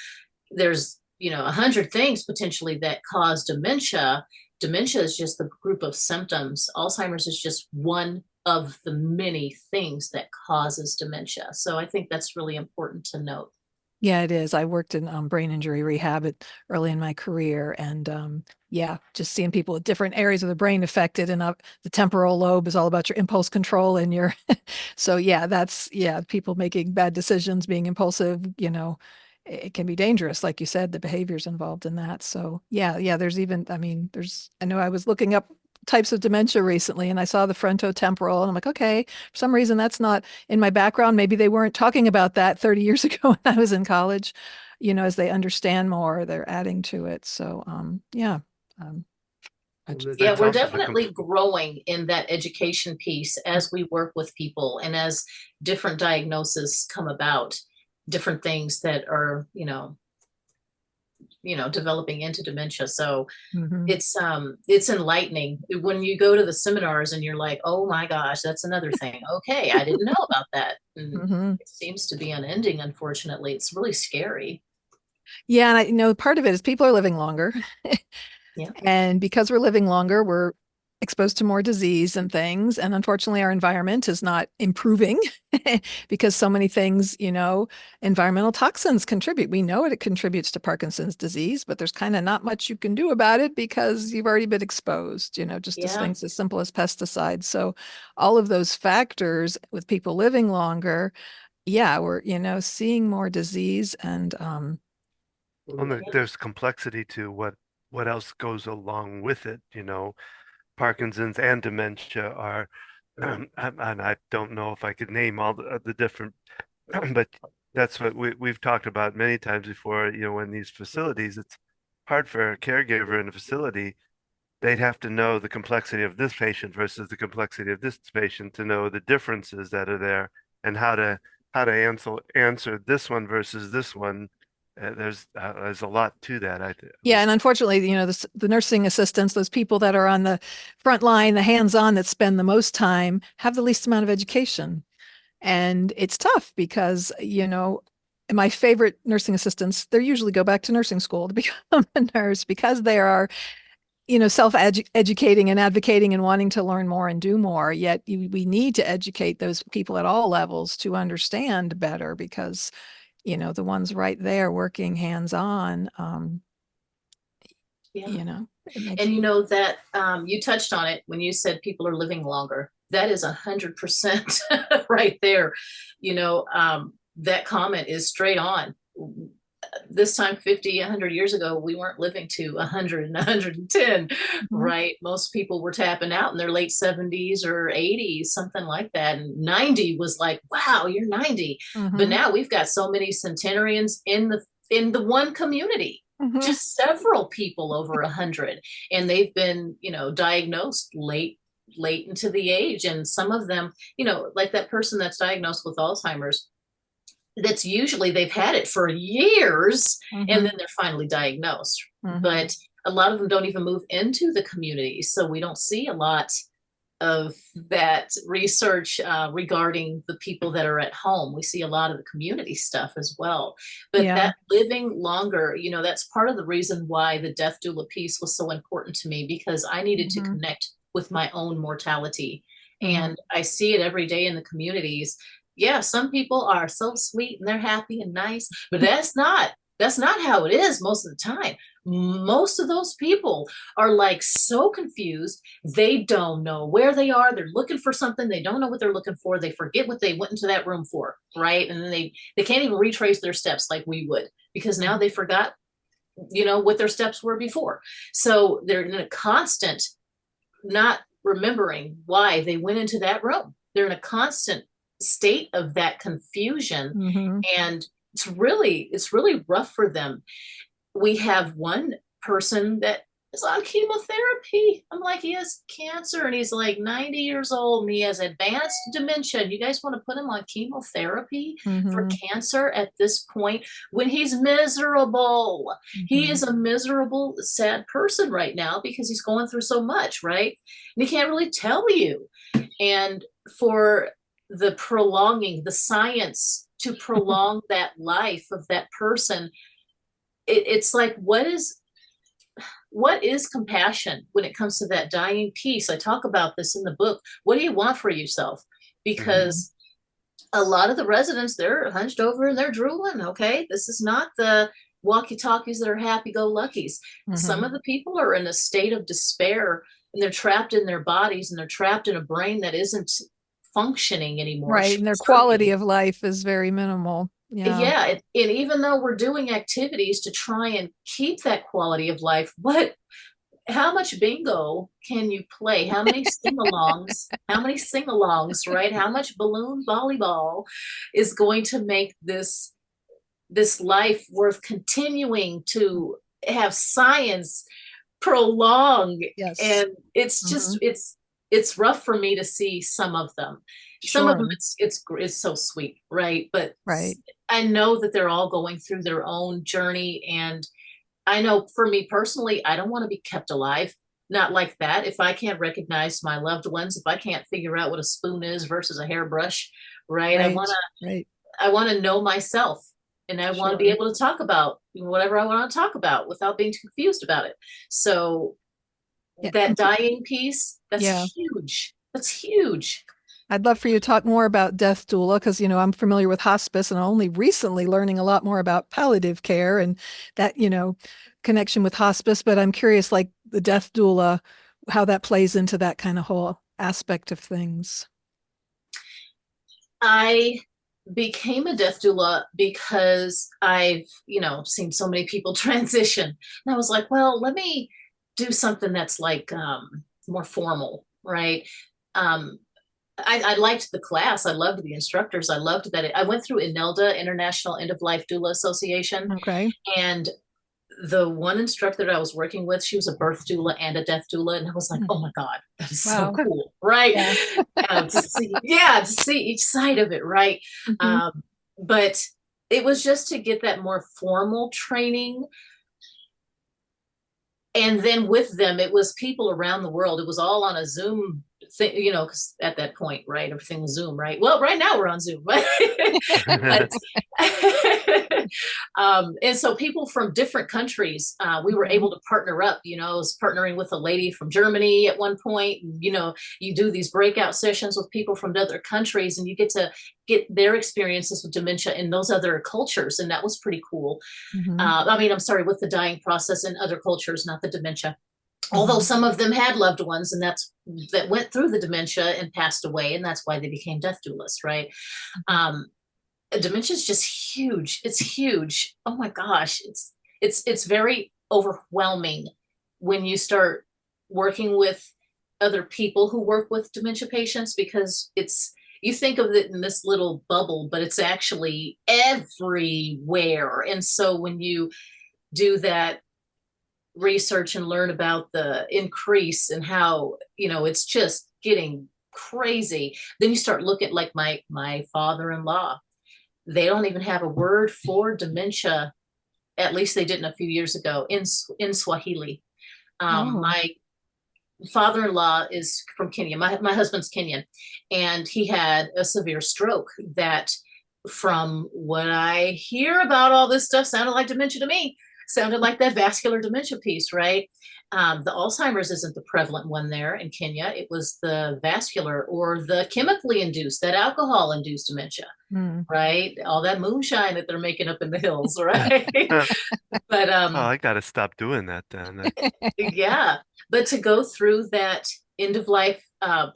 Speaker 1: there's, 100 things potentially that cause dementia. Dementia is just the group of symptoms. Alzheimer's is just one of the many things that causes dementia. So I think that's really important to note.
Speaker 2: Yeah, it is. I worked in brain injury rehab early in my career, and yeah, just seeing people with different areas of the brain affected, and the temporal lobe is all about your impulse control and your. So yeah, people making bad decisions, being impulsive. It can be dangerous, like you said, the behaviors involved in that. So yeah, yeah. There's even, I mean, I know I was looking up types of dementia recently, and I saw the frontotemporal, and I'm like, okay, for some reason that's not in my background. Maybe they weren't talking about that 30 years ago when I was in college. As they understand more, they're adding to it. So, yeah. Um,
Speaker 1: Yeah,
Speaker 3: that's
Speaker 1: we're
Speaker 3: also
Speaker 1: definitely growing in that education piece as we work with people, and as different diagnoses come about, different things that are, developing into dementia. So
Speaker 2: mhm,
Speaker 1: it's enlightening when you go to the seminars and you're like, oh my gosh, that's another thing. Okay, I didn't know about that. And
Speaker 2: mhm.
Speaker 1: it seems to be unending, unfortunately. It's really scary.
Speaker 2: Yeah, and part of it is people are living longer.
Speaker 1: Yeah.
Speaker 2: And because we're living longer, we're exposed to more disease and things. And unfortunately, our environment is not improving because so many things, environmental toxins contribute. We know it contributes to Parkinson's disease, but there's kind of not much you can do about it because you've already been exposed, just as
Speaker 1: Yeah.
Speaker 2: things as simple as pesticides. So all of those factors with people living longer, yeah, we're, seeing more disease and
Speaker 3: Well, there's complexity to what else goes along with it, Parkinson's and dementia are, and I don't know if I could name all the different, but that's what we've talked about many times before, in these facilities, it's hard for a caregiver in a facility. They'd have to know the complexity of this patient versus the complexity of this patient to know the differences that are there and how to answer this one versus this one. There's a lot to that.
Speaker 2: yeah, and unfortunately, the nursing assistants, those people that are on the front line, the hands-on that spend the most time, have the least amount of education. And it's tough because, my favorite nursing assistants, they usually go back to nursing school to become a nurse because they are, self-educating and advocating and wanting to learn more and do more. Yet we need to educate those people at all levels to understand better because, the ones right there working hands-on,
Speaker 1: Yeah.
Speaker 2: it makes
Speaker 1: And that you touched on it when you said people are living longer. That is 100% right there. That comment is straight on. This time 50, 100 years ago, we weren't living to 100 and 110,
Speaker 2: Mhm.
Speaker 1: right? Most people were tapping out in their late 70s or 80s, something like that. And 90 was like, wow, you're 90. But
Speaker 2: Mhm.
Speaker 1: now we've got so many centenarians in the one community,
Speaker 2: Mhm.
Speaker 1: just several people over 100, and they've been diagnosed late into the age. And some of them, like that person that's diagnosed with Alzheimer's, that's usually they've had it for years and
Speaker 2: Mhm.
Speaker 1: then they're finally diagnosed.
Speaker 2: Mhm.
Speaker 1: But a lot of them don't even move into the community, so we don't see a lot of that research regarding the people that are at home. We see a lot of the community stuff as well. But
Speaker 2: Yeah.
Speaker 1: that living longer, that's part of the reason why the death doula piece was so important to me, because I needed to
Speaker 2: Mhm.
Speaker 1: connect with my own mortality.
Speaker 2: Mhm.
Speaker 1: And I see it every day in the communities. Yeah, some people are so sweet and they're happy and nice, but that's not how it is most of the time. Most of those people are like so confused. They don't know where they are. They're looking for something. They don't know what they're looking for. They forget what they went into that room for, right? And then they can't even retrace their steps like we would, because now they forgot, what their steps were before. So they're in a constant not remembering why they went into that room. They're in a constant state of that confusion,
Speaker 2: Mhm.
Speaker 1: and it's really rough for them. We have one person that is on chemotherapy. I'm like, he has cancer and he's like 90 years old and he has advanced dementia. You guys want to put him on chemotherapy for
Speaker 2: Mhm.
Speaker 1: cancer at this point when he's miserable? He
Speaker 2: Mhm.
Speaker 1: is a miserable, sad person right now because he's going through so much, right? And he can't really tell you. And for the science to prolong that life of that person, it's like, what is compassion when it comes to that dying piece? I talk about this in the book. What do you want for yourself?
Speaker 3: Mhm.
Speaker 2: Mhm.
Speaker 1: Because a lot of the residents, they're hunched over and they're drooling. Okay, this is not the walkie talkies that are happy go luckies. Some
Speaker 2: Mhm.
Speaker 1: of the people are in a state of despair, and they're trapped in their bodies and they're trapped in a brain that isn't functioning anymore,
Speaker 2: Right. And their quality
Speaker 1: serving.
Speaker 2: of life is very minimal. Yeah.
Speaker 1: Yeah, and even though we're doing activities to try and keep that quality of life, how much bingo can you play? How many sing-alongs? How many sing-alongs, right? How much balloon volleyball is going to make this life worth continuing to have science prolong?
Speaker 2: Yes.
Speaker 1: And it's just
Speaker 2: Mhm.
Speaker 1: it's rough for me to see some of them. Some of them,
Speaker 2: Sure.
Speaker 1: it's so sweet, right? But
Speaker 2: Right.
Speaker 1: I know that they're all going through their own journey, and I know for me personally, I don't want to be kept alive. Not like that. If I can't recognize my loved ones, if I can't figure out what a spoon is versus a hairbrush, right? I want
Speaker 2: Right.
Speaker 1: to
Speaker 2: Right.
Speaker 1: I want to know myself, and I want to be
Speaker 2: Sure.
Speaker 1: able to talk about whatever I want to talk about without being confused about it. So
Speaker 2: Yeah.
Speaker 1: that dying piece,
Speaker 2: Yeah.
Speaker 1: that's huge. That's huge.
Speaker 2: I'd love for you to talk more about death doula because, I'm familiar with hospice and only recently learning a lot more about palliative care and that, connection with hospice. But I'm curious, like the death doula, how that plays into that kind of whole aspect of things.
Speaker 1: I became a death doula because I've, seen so many people transition. And I was like, well, let me do something that's like more formal, right? Um, I liked the class. I loved the instructors. I loved that. I went through INELDA, International End of Life Doula Association,
Speaker 2: Okay.
Speaker 1: and the one instructor that I was working with, she was a birth doula and a death doula, and I was like,
Speaker 2: Mm.
Speaker 1: oh my god, that is so
Speaker 2: Wow.
Speaker 1: cool, right?
Speaker 2: Yeah.
Speaker 1: To see each side of it, right?
Speaker 2: Mhm.
Speaker 1: But it was just to get that more formal training, and then with them, it was people around the world. It was all on a Zoom thing, because at that point, right, everything was Zoom, right? Well, right now we're on Zoom, but and so people from different countries, we were able to partner up. I was partnering with a lady from Germany at one point. And, you do these breakout sessions with people from other countries, and you get to get their experiences with dementia in those other cultures, and that was pretty cool.
Speaker 2: Mhm.
Speaker 1: I'm sorry, with the dying process in other cultures, not the dementia. Although
Speaker 2: Mhm.
Speaker 1: some of them had loved ones, and that went through the dementia and passed away, and that's why they became death doulas, right? Um, Dementia is just huge. It's huge. Oh my gosh, it's very overwhelming when you start working with other people who work with dementia patients, because you think of it in this little bubble, but it's actually everywhere. And so when you do that research and learn about the increase and how, it's just getting crazy, then you start looking like my father-in-law. They don't even have a word for dementia. At least they didn't a few years ago in Swahili.
Speaker 2: Oh.
Speaker 1: My father-in-law is from Kenya. My husband's Kenyan, and he had a severe stroke that, from what I hear about all this stuff, sounded like dementia to me. Sounded like that vascular dementia piece, right? The Alzheimer's isn't the prevalent one there in Kenya. It was the vascular or the chemically induced, that alcohol induced dementia,
Speaker 2: Mm.
Speaker 1: right? All that moonshine that they're making up in the hills, right? But
Speaker 3: Oh, I gotta stop doing that then.
Speaker 1: yeah, but to go through that end of life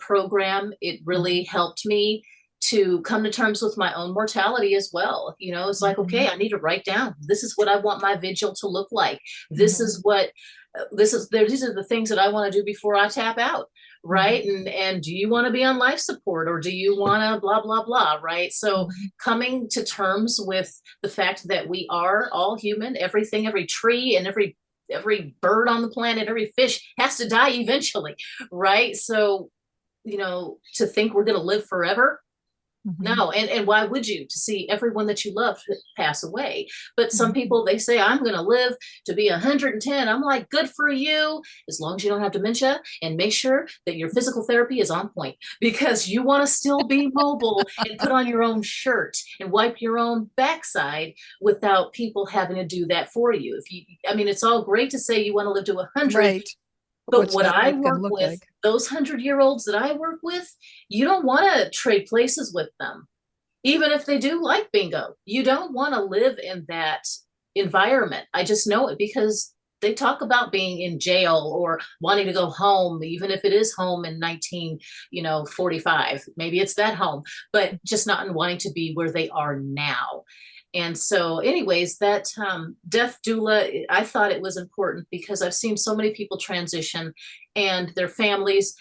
Speaker 1: program, it really helped me to come to terms with my own mortality as well. It's like, okay,
Speaker 2: Mhm.
Speaker 1: I need to write down, this is what I want my vigil to look like. This
Speaker 2: Mhm.
Speaker 1: is what these are the things that I want to do before I tap out, right?
Speaker 2: Mhm.
Speaker 1: And do you want to be on life support, or do you want to blah blah blah, right? So
Speaker 2: Mhm.
Speaker 1: coming to terms with the fact that we are all human, everything, every tree and every bird on the planet, every fish has to die eventually, right? So, to think we're going to live forever,
Speaker 2: Mhm.
Speaker 1: no. And why would you, to see everyone that you love pass away? But some
Speaker 2: Mhm.
Speaker 1: people, they say, I'm going to live to be 110. I'm like, good for you, as long as you don't have dementia, and make sure that your physical therapy is on point, because you want to still be mobile and put on your own shirt and wipe your own backside without people having to do that for you. I mean, it's all great to say you want to live to 100,
Speaker 2: Right.
Speaker 1: but
Speaker 2: What's
Speaker 1: what
Speaker 2: that
Speaker 1: I
Speaker 2: life going to
Speaker 1: work
Speaker 2: look
Speaker 1: with,
Speaker 2: like?
Speaker 1: those 100-year-olds that I work with, you don't want to trade places with them. Even if they do like bingo, you don't want to live in that environment. I just know it, because they talk about being in jail or wanting to go home, even if it is home in 19, 45. Maybe it's that home, but just not in wanting to be where they are now. And so, anyways, that death doula, I thought it was important because I've seen so many people transition, and their families,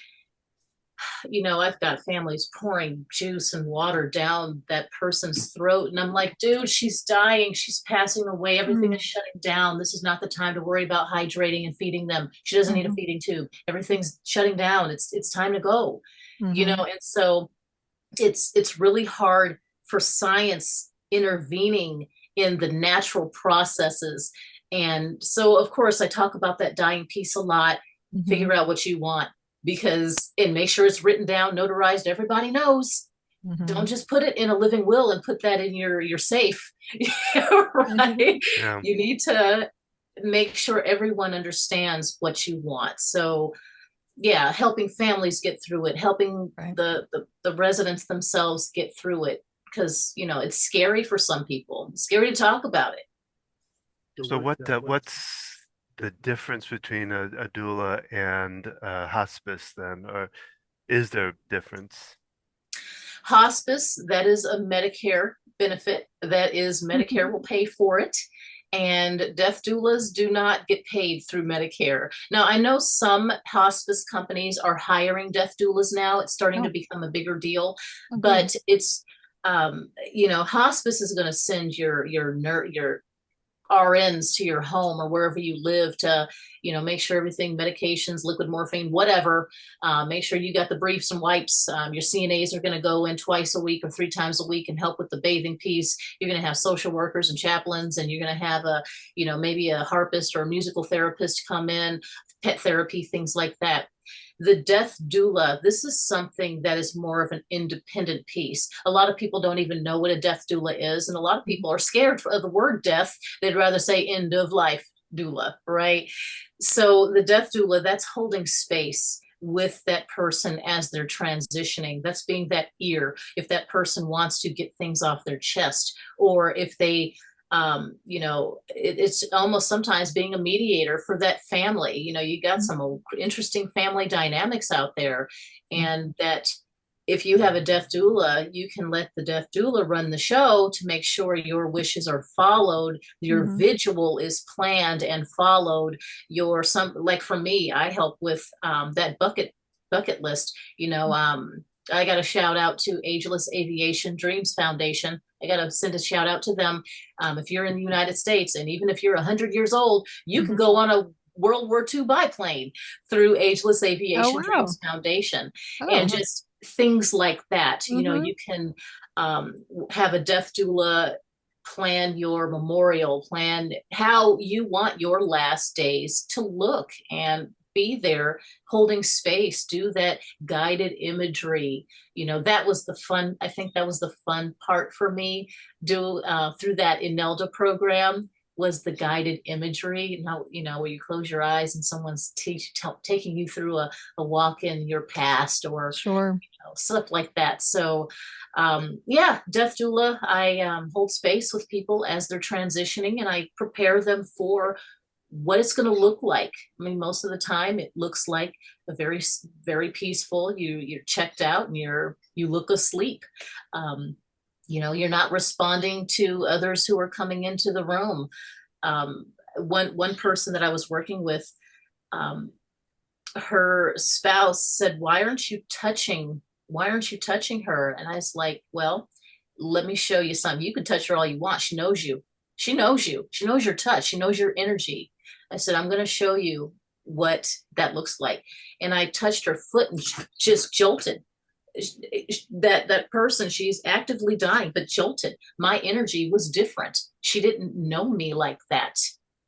Speaker 1: I've got families pouring juice and water down that person's throat. And I'm like, dude, she's dying. She's passing away. Everything is
Speaker 2: Mm.
Speaker 1: shutting down. This is not the time to worry about hydrating and feeding them. She doesn't need a
Speaker 2: Mhm.
Speaker 1: feeding tube. Everything's shutting down. It's time to go.
Speaker 2: Mhm.
Speaker 1: And so it's really hard for science intervening in the natural processes. And so, of course, I talk about that dying piece a lot.
Speaker 2: Mhm.
Speaker 1: Figure out what you want, and make sure it's written down, notarized, everybody knows. Don't
Speaker 2: Mhm.
Speaker 1: just put it in a living will and put that in your safe.
Speaker 2: Mhm.
Speaker 1: Right?
Speaker 3: Yeah.
Speaker 1: You need to make sure everyone understands what you want. So yeah, helping families get through it, helping
Speaker 2: Right.
Speaker 1: the residents themselves get through it, because it's scary for some people. It's scary to talk about it.
Speaker 3: So what's the difference between a doula and hospice then, or is there a difference?
Speaker 1: Hospice, that is a Medicare benefit. That is, Medicare will pay for it. And death doulas do not get paid through Medicare. Now, I know some hospice companies are hiring death doulas now. It's starting to
Speaker 2: Oh,
Speaker 1: become a bigger deal,
Speaker 2: oh, good.
Speaker 1: but it's hospice is going to send your RNs to your home or wherever you live to, make sure everything, medications, liquid morphine, whatever, make sure you got the briefs and wipes. Your CNAs are going to go in twice a week or 3 times a week and help with the bathing piece. You're going to have social workers and chaplains, and you're going to have maybe a harpist or a musical therapist come in, pet therapy, things like that. The death doula, this is something that is more of an independent piece. A lot of people don't even know what a death doula is, and a lot of people are scared of the word death. They'd rather say end of life doula, right? So the death doula, that's holding space with that person as they're transitioning. That's being that ear if that person wants to get things off their chest, or if they it's almost sometimes being a mediator for that family. You got some interesting family dynamics out there, and that if you have a death doula, you can let the death doula run the show to make sure your wishes are followed, your
Speaker 2: Mm-hmm.
Speaker 1: vigil is planned and followed. Like for me, I help with that bucket list. I got a shout out to Ageless Aviation Dreams Foundation. I got to send a shout out to them. If you're in the United States, and even if you're 100 years old, you can
Speaker 2: Mm-hmm.
Speaker 1: go on a World War II biplane through Ageless
Speaker 2: Oh,
Speaker 1: Aviation
Speaker 2: wow.
Speaker 1: Dreams Foundation. And
Speaker 2: Oh.
Speaker 1: just things like that.
Speaker 2: Mm-hmm.
Speaker 1: You can have a death doula plan your memorial, plan how you want your last days to look, and be there holding space, do that guided imagery. That was the fun. I think that was the fun part for me, do through that Inelda program, was the guided imagery. Now, where you close your eyes and someone's taking you through a walk in your past, or
Speaker 2: Sure.
Speaker 1: stuff like that. So, yeah, death doula, I hold space with people as they're transitioning, and I prepare them for what it's going to look like. I mean, most of the time it looks like a very, very peaceful, you're checked out and you look asleep. You're not responding to others who are coming into the room. One person that I was working with, um, her spouse said, why aren't you touching her? And I was like, well, let me show you something. You can touch her all you want. She knows you. She knows your touch. She knows your energy. I said, I'm going to show you what that looks like. And I touched her foot and just jolted. That person, she's actively dying, but jolted. My energy was different. She didn't know me like that.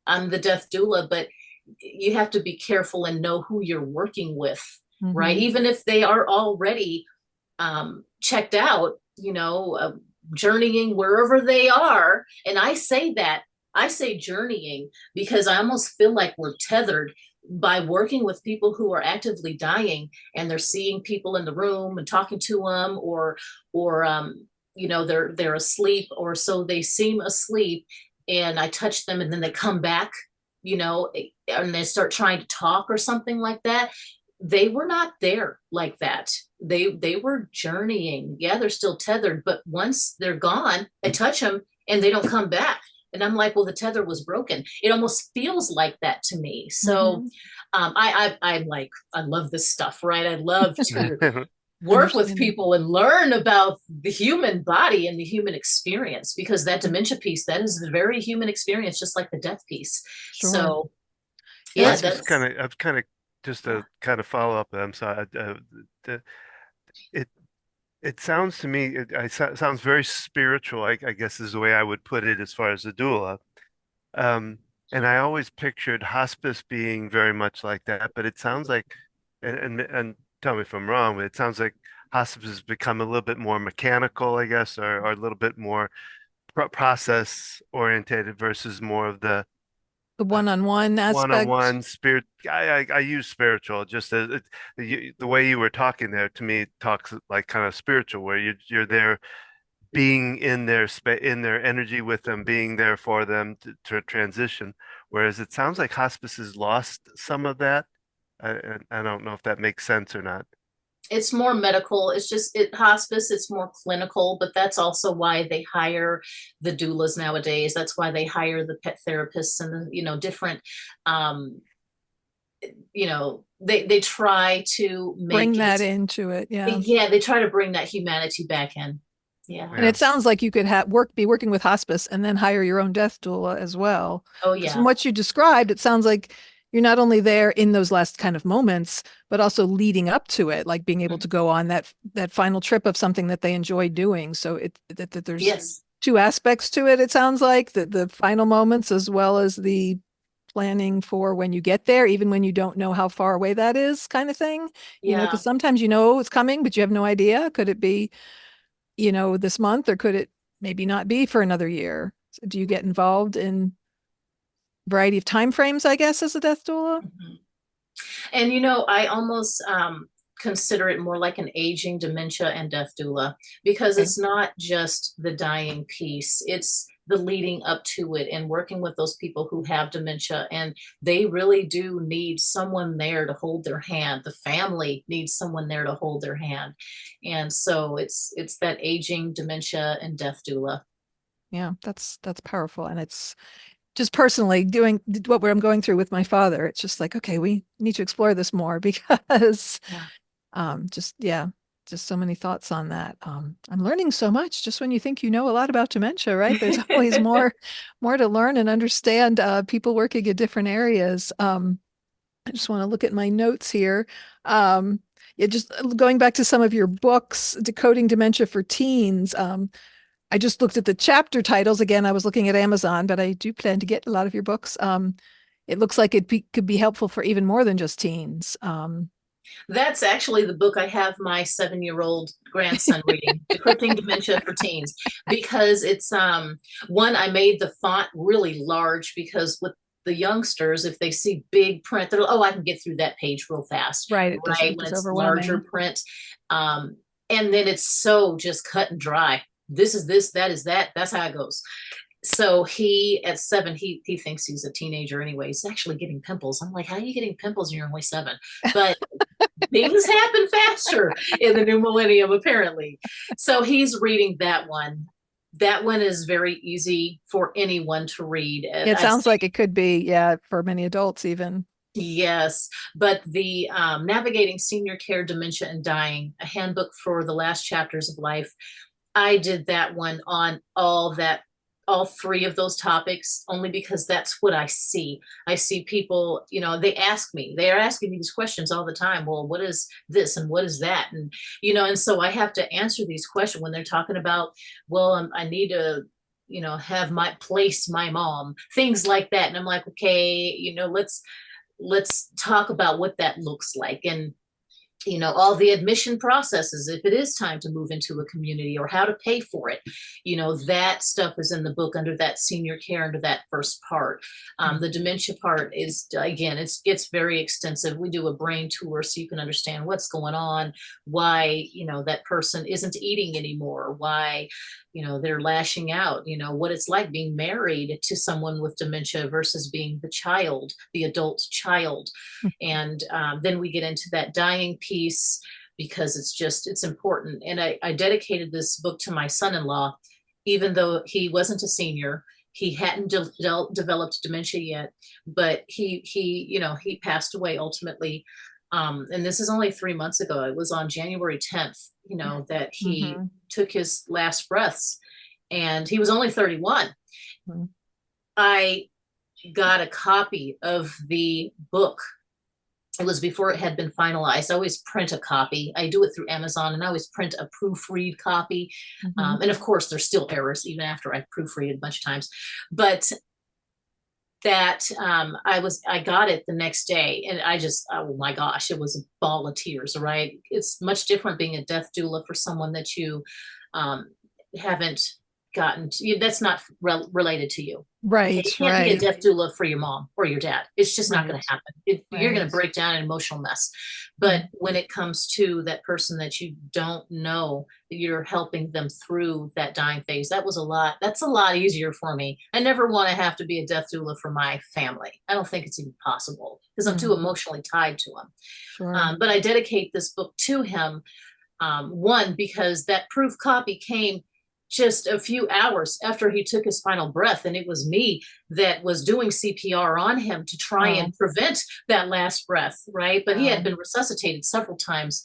Speaker 1: I'm the death doula, but you have to be careful and know who you're working with, right?
Speaker 2: Mm-hmm.
Speaker 1: Even if they are already checked out, journeying wherever they are. And I say journeying because I almost feel like we're tethered by working with people who are actively dying, and they're seeing people in the room and talking to them, or they're asleep, or so they seem asleep, and I touch them and then they come back, and they start trying to talk or something like that. They were not there like that. They were journeying. Yeah, they're still tethered, but once they're gone, I touch them and they don't come back. And I'm like, well, the tether was broken. It almost feels like that to me. So
Speaker 2: Mm-hmm.
Speaker 1: I'm like, I love this stuff, right? I love to work with
Speaker 2: Understanding.
Speaker 1: people and learn about the human body and the human experience, because that dementia piece, that is the very human experience, just like the death piece.
Speaker 2: Sure.
Speaker 1: So
Speaker 3: Well,
Speaker 1: yeah,
Speaker 3: I've kind of just
Speaker 1: yeah.
Speaker 3: to kind of follow up. I'm sorry. The, it it sounds to me, sounds very spiritual. I guess is the way I would put it as far as the doula. Um, and I always pictured hospice being very much like that. But it sounds like, and tell me if I'm wrong, but it sounds like hospice has become a little bit more mechanical, I guess, or a little bit more process orientated versus more of the
Speaker 2: The one-on-one aspect.
Speaker 3: one-on-one spirit. I use spiritual just as the way you were talking there to me talks like kind of spiritual, where you're there being in their space, in their energy with them, being there for them to transition. Whereas it sounds like hospice has lost some of that. I don't know if that makes sense or not.
Speaker 1: It's more medical. It's just hospice, it's more clinical, but that's also why they hire the doulas nowadays. That's why they hire the pet therapists and the, different um they try to
Speaker 2: Bring
Speaker 1: make
Speaker 2: that
Speaker 1: it.
Speaker 2: into it. Yeah.
Speaker 1: Yeah, they try to bring that humanity back in. Yeah.
Speaker 2: And
Speaker 3: Yeah.
Speaker 2: it sounds like you could be working with hospice and then hire your own death doula as well.
Speaker 1: Oh
Speaker 2: Because from
Speaker 1: yeah.
Speaker 2: what you described, it sounds like you're not only there in those last kind of moments, but also leading up to it, like being able to go on that final trip of something that they enjoy doing. So that there's
Speaker 1: Yes.
Speaker 2: two aspects to it. It sounds like the final moments as well as the planning for when you get there, even when you don't know how far away that is, kind of thing.
Speaker 1: Yeah.
Speaker 2: Because sometimes you know it's coming, but you have no idea. Could it be this month, or could it maybe not be for another year? So do you get involved in a variety of time frames, I guess, as a death doula?
Speaker 1: Mhm. And I almost consider it more like an aging dementia and death doula, because
Speaker 2: Okay.
Speaker 1: it's not just the dying piece, it's the leading up to it and working with those people who have dementia, and they really do need someone there to hold their hand. The family needs someone there to hold their hand. And so it's that aging dementia and death doula.
Speaker 2: Yeah, that's powerful. And it's just personally doing what I'm going through with my father. It's just like, okay, we need to explore this more because
Speaker 1: Yeah.
Speaker 2: just yeah, just so many thoughts on that. I'm learning so much just when you think you know a lot about dementia, right? There's always more to learn and understand. People working in different areas. I just want to look at my notes here. Yeah, just going back to some of your books, Decoding Dementia for Teens. I just looked at the chapter titles. Again, I was looking at Amazon, but I do plan to get a lot of your books. It looks like could be helpful for even more than just teens.
Speaker 1: That's actually the book I have my 7-year-old grandson reading, Decrypting Dementia for Teens, because it's one, I made the font really large because with the youngsters, if they see big print, they're, oh, I can get through that page real fast,
Speaker 2: Right. It doesn't
Speaker 1: right?
Speaker 2: look
Speaker 1: When
Speaker 2: as
Speaker 1: it's larger
Speaker 2: overwhelming.
Speaker 1: print. Um, and then it's so just cut and dry. This is this, that is that. That's how it goes. So he at 7, he thinks he's a teenager anyway. He's actually getting pimples. I'm like, how are you getting pimples when you're only 7? But things happen faster in the new millennium, apparently. So he's reading that one. That one is very easy for anyone to read. And
Speaker 2: It
Speaker 1: I've
Speaker 2: sounds
Speaker 1: seen,
Speaker 2: like it could be, yeah, for many adults even.
Speaker 1: yes, but the Navigating Senior Care, Dementia, and Dying, a handbook for the last chapters of life, I did that one on all 3 of those topics, only because that's what I see. I see people, they are asking me these questions all the time. Well, what is this and what is that? And so I have to answer these questions when they're talking about, well, I need to, have my mom, things like that. And I'm like, okay, let's talk about what that looks like. And all the admission processes, if it is time to move into a community, or how to pay for it. That stuff is in the book under that senior care, under that first part. The dementia part is, again, it's very extensive. We do a brain tour so you can understand what's going on, why that person isn't eating anymore, why they're lashing out, what it's like being married to someone with dementia versus being the adult child. And then we get into that dying piece, because it's important. And I dedicated this book to my son-in-law, even though he wasn't a senior. He hadn't developed dementia yet, but he passed away ultimately. And this is only 3 months ago. It was on January 10th, that he
Speaker 2: Mm-hmm.
Speaker 1: took his last breaths, and he was only 31.
Speaker 2: Mm-hmm.
Speaker 1: I got a copy of the book. It was before it had been finalized. I always print a copy. I do it through Amazon, and I always print a proofread copy.
Speaker 2: Mm-hmm.
Speaker 1: And of course, there's still errors even after I proofread it a bunch of times. But that I got it the next day, and I just, oh my gosh, it was a ball of tears. Right? It's much different being a death doula for someone that you haven't gotten to, that's not related to you. Okay, you
Speaker 2: Right,
Speaker 1: can't be a
Speaker 2: right,
Speaker 1: death doula for your mom or your dad. It's just not going
Speaker 2: right,
Speaker 1: to happen. You're going to
Speaker 2: right.
Speaker 1: break down an emotional mess. But
Speaker 2: Mhm.
Speaker 1: when it comes to that person that you don't know, that you're helping them through that dying phase, that's a lot easier for me. I never want to have to be a death doula for my family. I don't think it's even possible because I'm too
Speaker 2: Mm,
Speaker 1: emotionally tied to them.
Speaker 2: sure.
Speaker 1: But I dedicate this book to him. One, because that proof copy came just a few hours after he took his final breath, and it was me that was doing CPR on him to try
Speaker 2: Oh,
Speaker 1: and prevent that last breath, right? But he had
Speaker 2: wow.
Speaker 1: been resuscitated several times,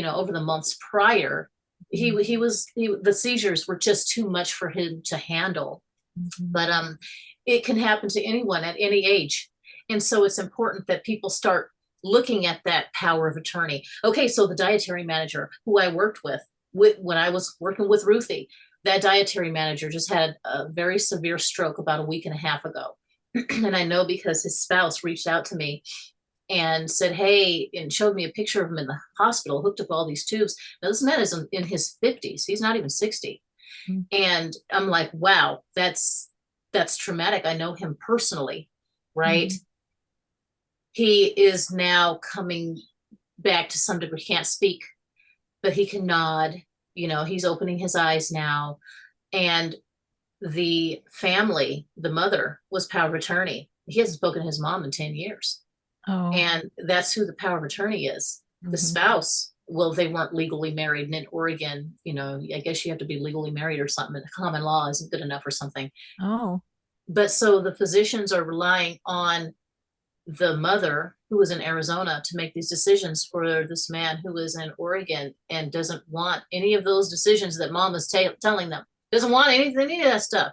Speaker 1: over the months prior.
Speaker 2: Mhm,
Speaker 1: The seizures were just too much for him to handle.
Speaker 2: mhm.
Speaker 1: But it can happen to anyone at any age. And so it's important that people start looking at that power of attorney. Okay, so the dietary manager who I worked with when I was working with Ruthie, that dietary manager just had a very severe stroke about a week and a half ago. And I know because his spouse reached out to me and said, hey, and showed me a picture of him in the hospital, hooked up all these tubes. Now, this man is in his 50s. He's not even 60.
Speaker 2: Mm,
Speaker 1: And I'm like, wow, that's traumatic. I know him personally, right?
Speaker 2: mhm.
Speaker 1: He is now coming back to some degree. He can't speak, but he can nod. He's opening his eyes now. And the family, the mother, was power of attorney. He hasn't spoken to his mom in 10 years.
Speaker 2: Oh,
Speaker 1: And that's who the power of attorney is. The
Speaker 2: mhm.
Speaker 1: spouse, well, they weren't legally married. And in Oregon, I guess you have to be legally married or something. The common law isn't good enough or something.
Speaker 2: Oh,
Speaker 1: But so the physicians are relying on the mother who is in Arizona to make these decisions for this man who is in Oregon and doesn't want any of those decisions that mom is telling them. Doesn't want any of that stuff.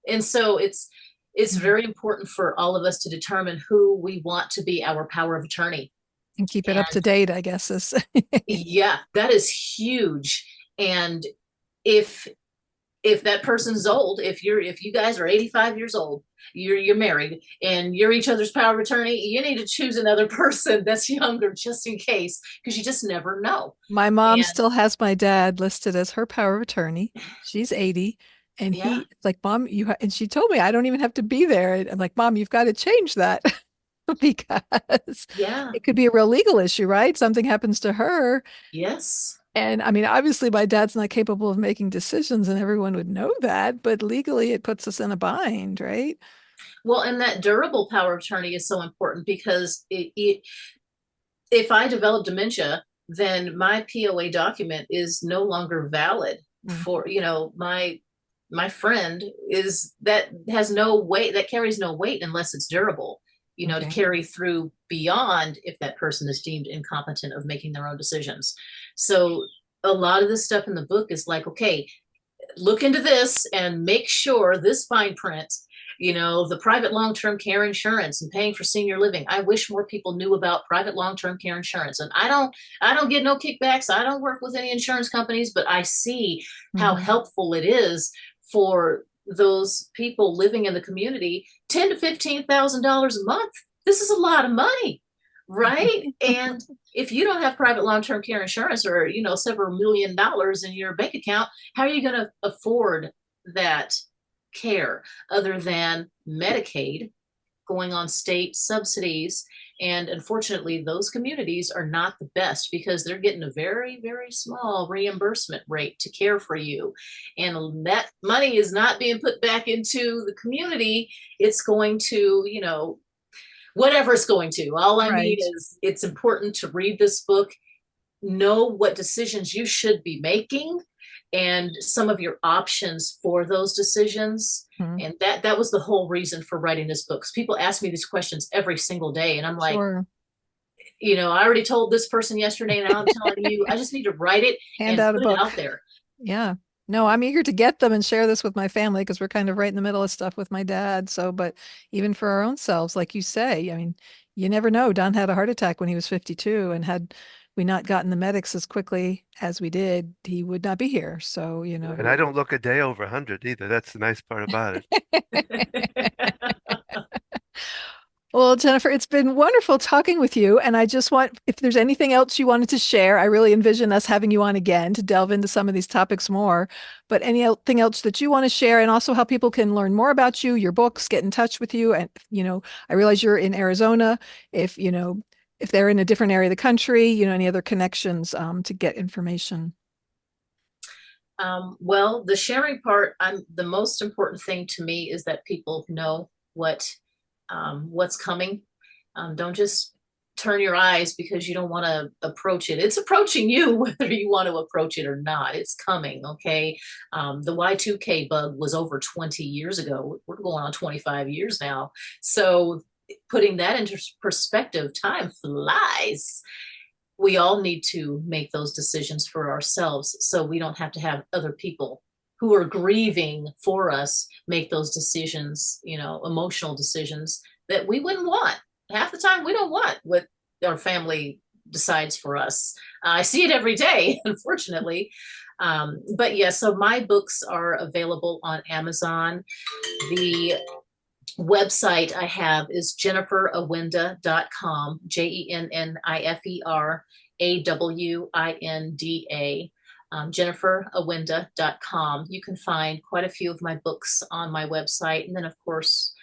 Speaker 1: And so it's
Speaker 2: mhm.
Speaker 1: very important for all of us to determine who we want to be our power of attorney.
Speaker 2: And keep it up
Speaker 1: And
Speaker 2: to date, I guess is.
Speaker 1: yeah, that is huge. And if that person's old, if you guys are 85 years old, you're married and you're each other's power of attorney, you need to choose another person that's younger just in case, because you just never know.
Speaker 2: My mom
Speaker 1: And
Speaker 2: still has my dad listed as her power of attorney. She's 80. And
Speaker 1: yeah,
Speaker 2: he, like, Mom, and she told me I don't even have to be there. And I'm like, Mom, you've got to change that because
Speaker 1: yeah,
Speaker 2: it could be a real legal issue, right? Something happens to her.
Speaker 1: yes.
Speaker 2: And I mean, obviously, my dad's not capable of making decisions, and everyone would know that, but legally, it puts us in a bind, right?
Speaker 1: Well, and that durable power of attorney is so important because if I develop dementia, then my POA document is no longer valid
Speaker 2: Mm,
Speaker 1: for, my friend is that has no weight, that carries no weight unless it's durable, to
Speaker 2: okay.
Speaker 1: carry through beyond if that person is deemed incompetent of making their own decisions. So a lot of this stuff in the book is like, okay, look into this and make sure this fine print, the private long-term care insurance and paying for senior living. I wish more people knew about private long-term care insurance. And I don't get no kickbacks. I don't work with any insurance companies, but I see how
Speaker 2: Hmm.
Speaker 1: helpful it is for those people living in the community. Ten to $15,000 a month. This is a lot of money, right? And if you don't have private long-term care insurance or several $1 million in your bank account, how are you going to afford that care other than Medicaid going on state subsidies? And unfortunately, those communities are not the best because they're getting a very, very small reimbursement rate to care for you. And that money is not being put back into the community. It's going to, whatever it's going to. All I mean
Speaker 2: Right.
Speaker 1: is it's important to read this book, know what decisions you should be making and some of your options for those decisions.
Speaker 2: Hmm.
Speaker 1: And that was the whole reason for writing this book. Because people ask me these questions every single day, and I'm like,
Speaker 2: Sure.
Speaker 1: I already told this person yesterday, and now I'm telling you, I just need to write it
Speaker 2: Hand
Speaker 1: and
Speaker 2: out a
Speaker 1: put it
Speaker 2: book.
Speaker 1: out there.
Speaker 2: Yeah. No, I'm eager to get them and share this with my family because we're kind of right in the middle of stuff with my dad. So, but even for our own selves, like you say, I mean, you never know. Don had a heart attack when he was 52, and had we not gotten the medics as quickly as we did, he would not be here. So,
Speaker 3: And I don't look a day over 100 either. That's the nice part about it.
Speaker 2: Well, Jennifer, it's been wonderful talking with you. And I just want, if there's anything else you wanted to share, I really envision us having you on again to delve into some of these topics more. But anything else that you want to share, and also how people can learn more about you, your books, get in touch with you. And, I realize you're in Arizona. If they're in a different area of the country, any other connections to get information.
Speaker 1: Well, the sharing part, the most important thing to me is that people know what's coming. Don't just turn your eyes because you don't want to approach it. It's approaching you whether you want to approach it or not. It's coming, okay? The Y2K bug was over 20 years ago. We're going on 25 years now. So putting that into perspective, time flies. We all need to make those decisions for ourselves so we don't have to have other people who are grieving for us make those decisions, emotional decisions that we wouldn't want. Half the time we don't want what our family decides for us. I see it every day, unfortunately. But yeah, so my books are available on Amazon. The website I have is jenniferawinda.com, JenniferAwinda, jenniferawinda.com. You can find quite a few of my books on my website. And then, of course,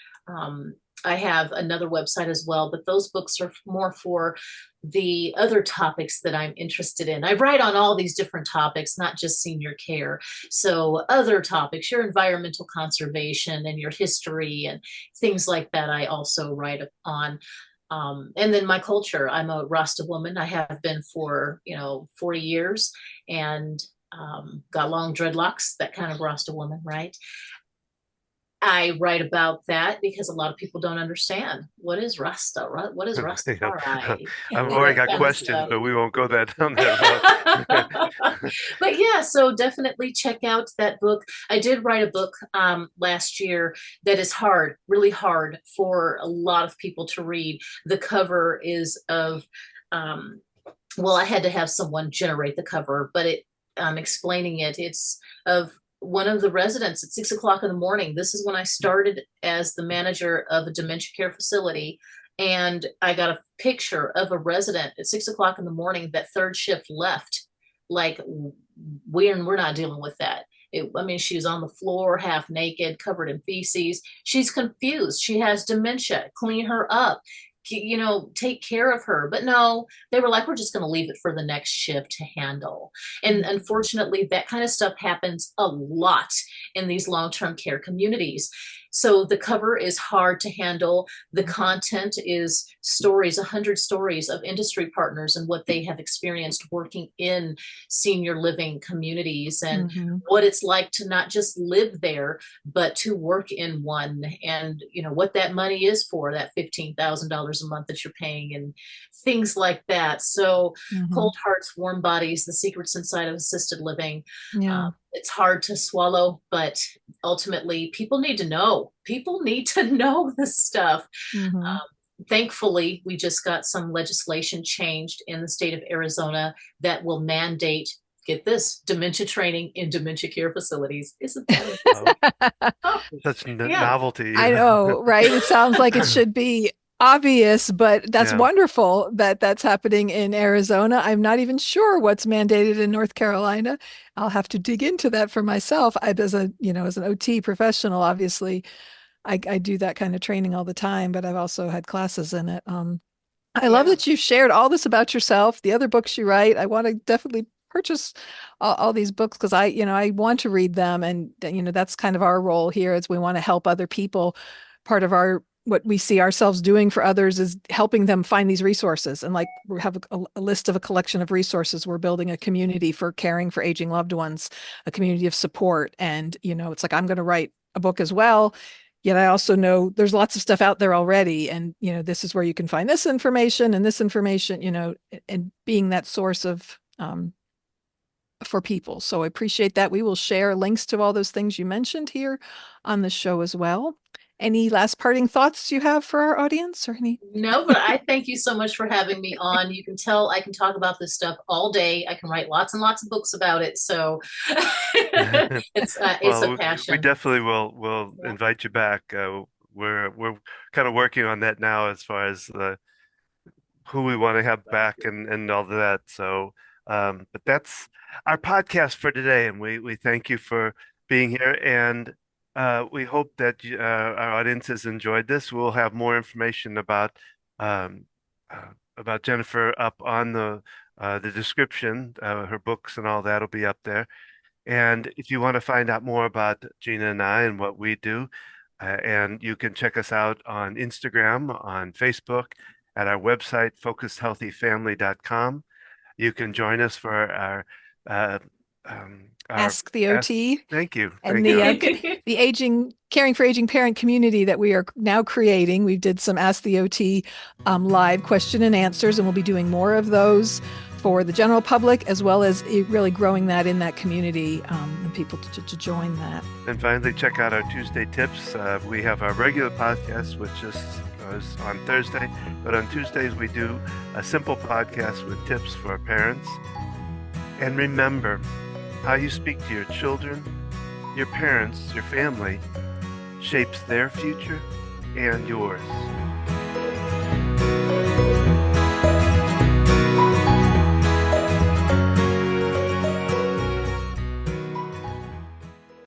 Speaker 1: I have another website as well, but those books are more for the other topics that I'm interested in. I write on all these different topics, not just senior care. So other topics, your environmental conservation and your history and things like that, I also write on. And then my culture, I'm a Rasta woman. I have been for, 40 years and got long dreadlocks, that kind of Rasta woman, right? I write about that because a lot of people don't understand what is Rasta, what is Rastafari,
Speaker 3: I've already
Speaker 1: that
Speaker 3: got
Speaker 1: kind of
Speaker 3: questions,
Speaker 1: stuff.
Speaker 3: but we won't go down that road.
Speaker 1: But yeah, so definitely check out that book. I did write a book last year that is hard, really hard for a lot of people to read. The cover is of, well, I had to have someone generate the cover, but explaining it, it's of one of the residents at 6 o'clock in the morning. This is when I started as the manager of a dementia care facility. And I got a picture of a resident at 6 o'clock in the morning that third shift left. Like, we're not dealing with that. She was on the floor, half naked, covered in feces. She's confused. She has dementia. Clean her up, take care of her. But no, they were like, we're just going to leave it for the next shift to handle. And unfortunately, that kind of stuff happens a lot in these long-term care communities. So the cover is hard to handle. The content is stories, 100 stories of industry partners and what they have experienced working in senior living communities and what it's like to not just live there, but to work in one, and what that money is for, that $15,000 a month that you're paying and things like that. So cold hearts, warm bodies, the secrets inside of assisted living.
Speaker 2: Yeah.
Speaker 1: It's hard to swallow, but ultimately people need to know. People need to know this stuff. Thankfully, we just got some legislation changed in the state of Arizona that will mandate, get this, dementia training in dementia care facilities. Isn't that
Speaker 3: Such
Speaker 1: yeah.
Speaker 3: novelty.
Speaker 2: I know, right? It sounds like it should be obvious, but that's
Speaker 3: Yeah.
Speaker 2: wonderful that that's happening in Arizona. I'm not even sure what's mandated in North Carolina. I'll have to dig into that for myself. As an OT professional, obviously, I do that kind of training all the time, but I've also had classes in it. I love that you've shared all this about yourself, the other books you write. I want to definitely purchase all these books because I want to read them. And, that's kind of our role here is we want to help other people. Part of what we see ourselves doing for others is helping them find these resources. And like we have a list of a collection of resources. We're building a community for caring for aging loved ones, a community of support. And, it's like, I'm going to write a book as well. Yet I also know there's lots of stuff out there already. And, this is where you can find this information and this information, and being that source of, for people. So I appreciate that. We will share links to all those things you mentioned here on the show as well. Any last parting thoughts you have for our audience or any?
Speaker 1: No, but I thank you so much for having me on. You can tell I can talk about this stuff all day. I can write lots and lots of books about it. So it's a
Speaker 3: Well, we
Speaker 1: passion.
Speaker 3: definitely will invite you back. we're kind of working on that now as far as the who we want to have back and all of that. So, but that's our podcast for today, and we thank you for being here, and we hope that our audience has enjoyed this. We'll have more information um, about Jennifer up on the description. Her books and all that will be up there. And if you want to find out more about Gina and I and what we do, and you can check us out on Instagram, on Facebook, at our website, focusedhealthyfamily.com. You can join us for uh, our
Speaker 2: Ask the OT.
Speaker 3: Thank you.
Speaker 2: And
Speaker 3: Thank you.
Speaker 2: the caring for aging parent community that we are now creating. We did some Ask the OT live question and answers, and we'll be doing more of those for the general public, as well as really growing that in that community and people to join that.
Speaker 3: And finally, check out our Tuesday tips. We have our regular podcast, which just goes on Thursday, but on Tuesdays we do a simple podcast with tips for parents. And remember, how you speak to your children, your parents, your family, shapes their future and yours.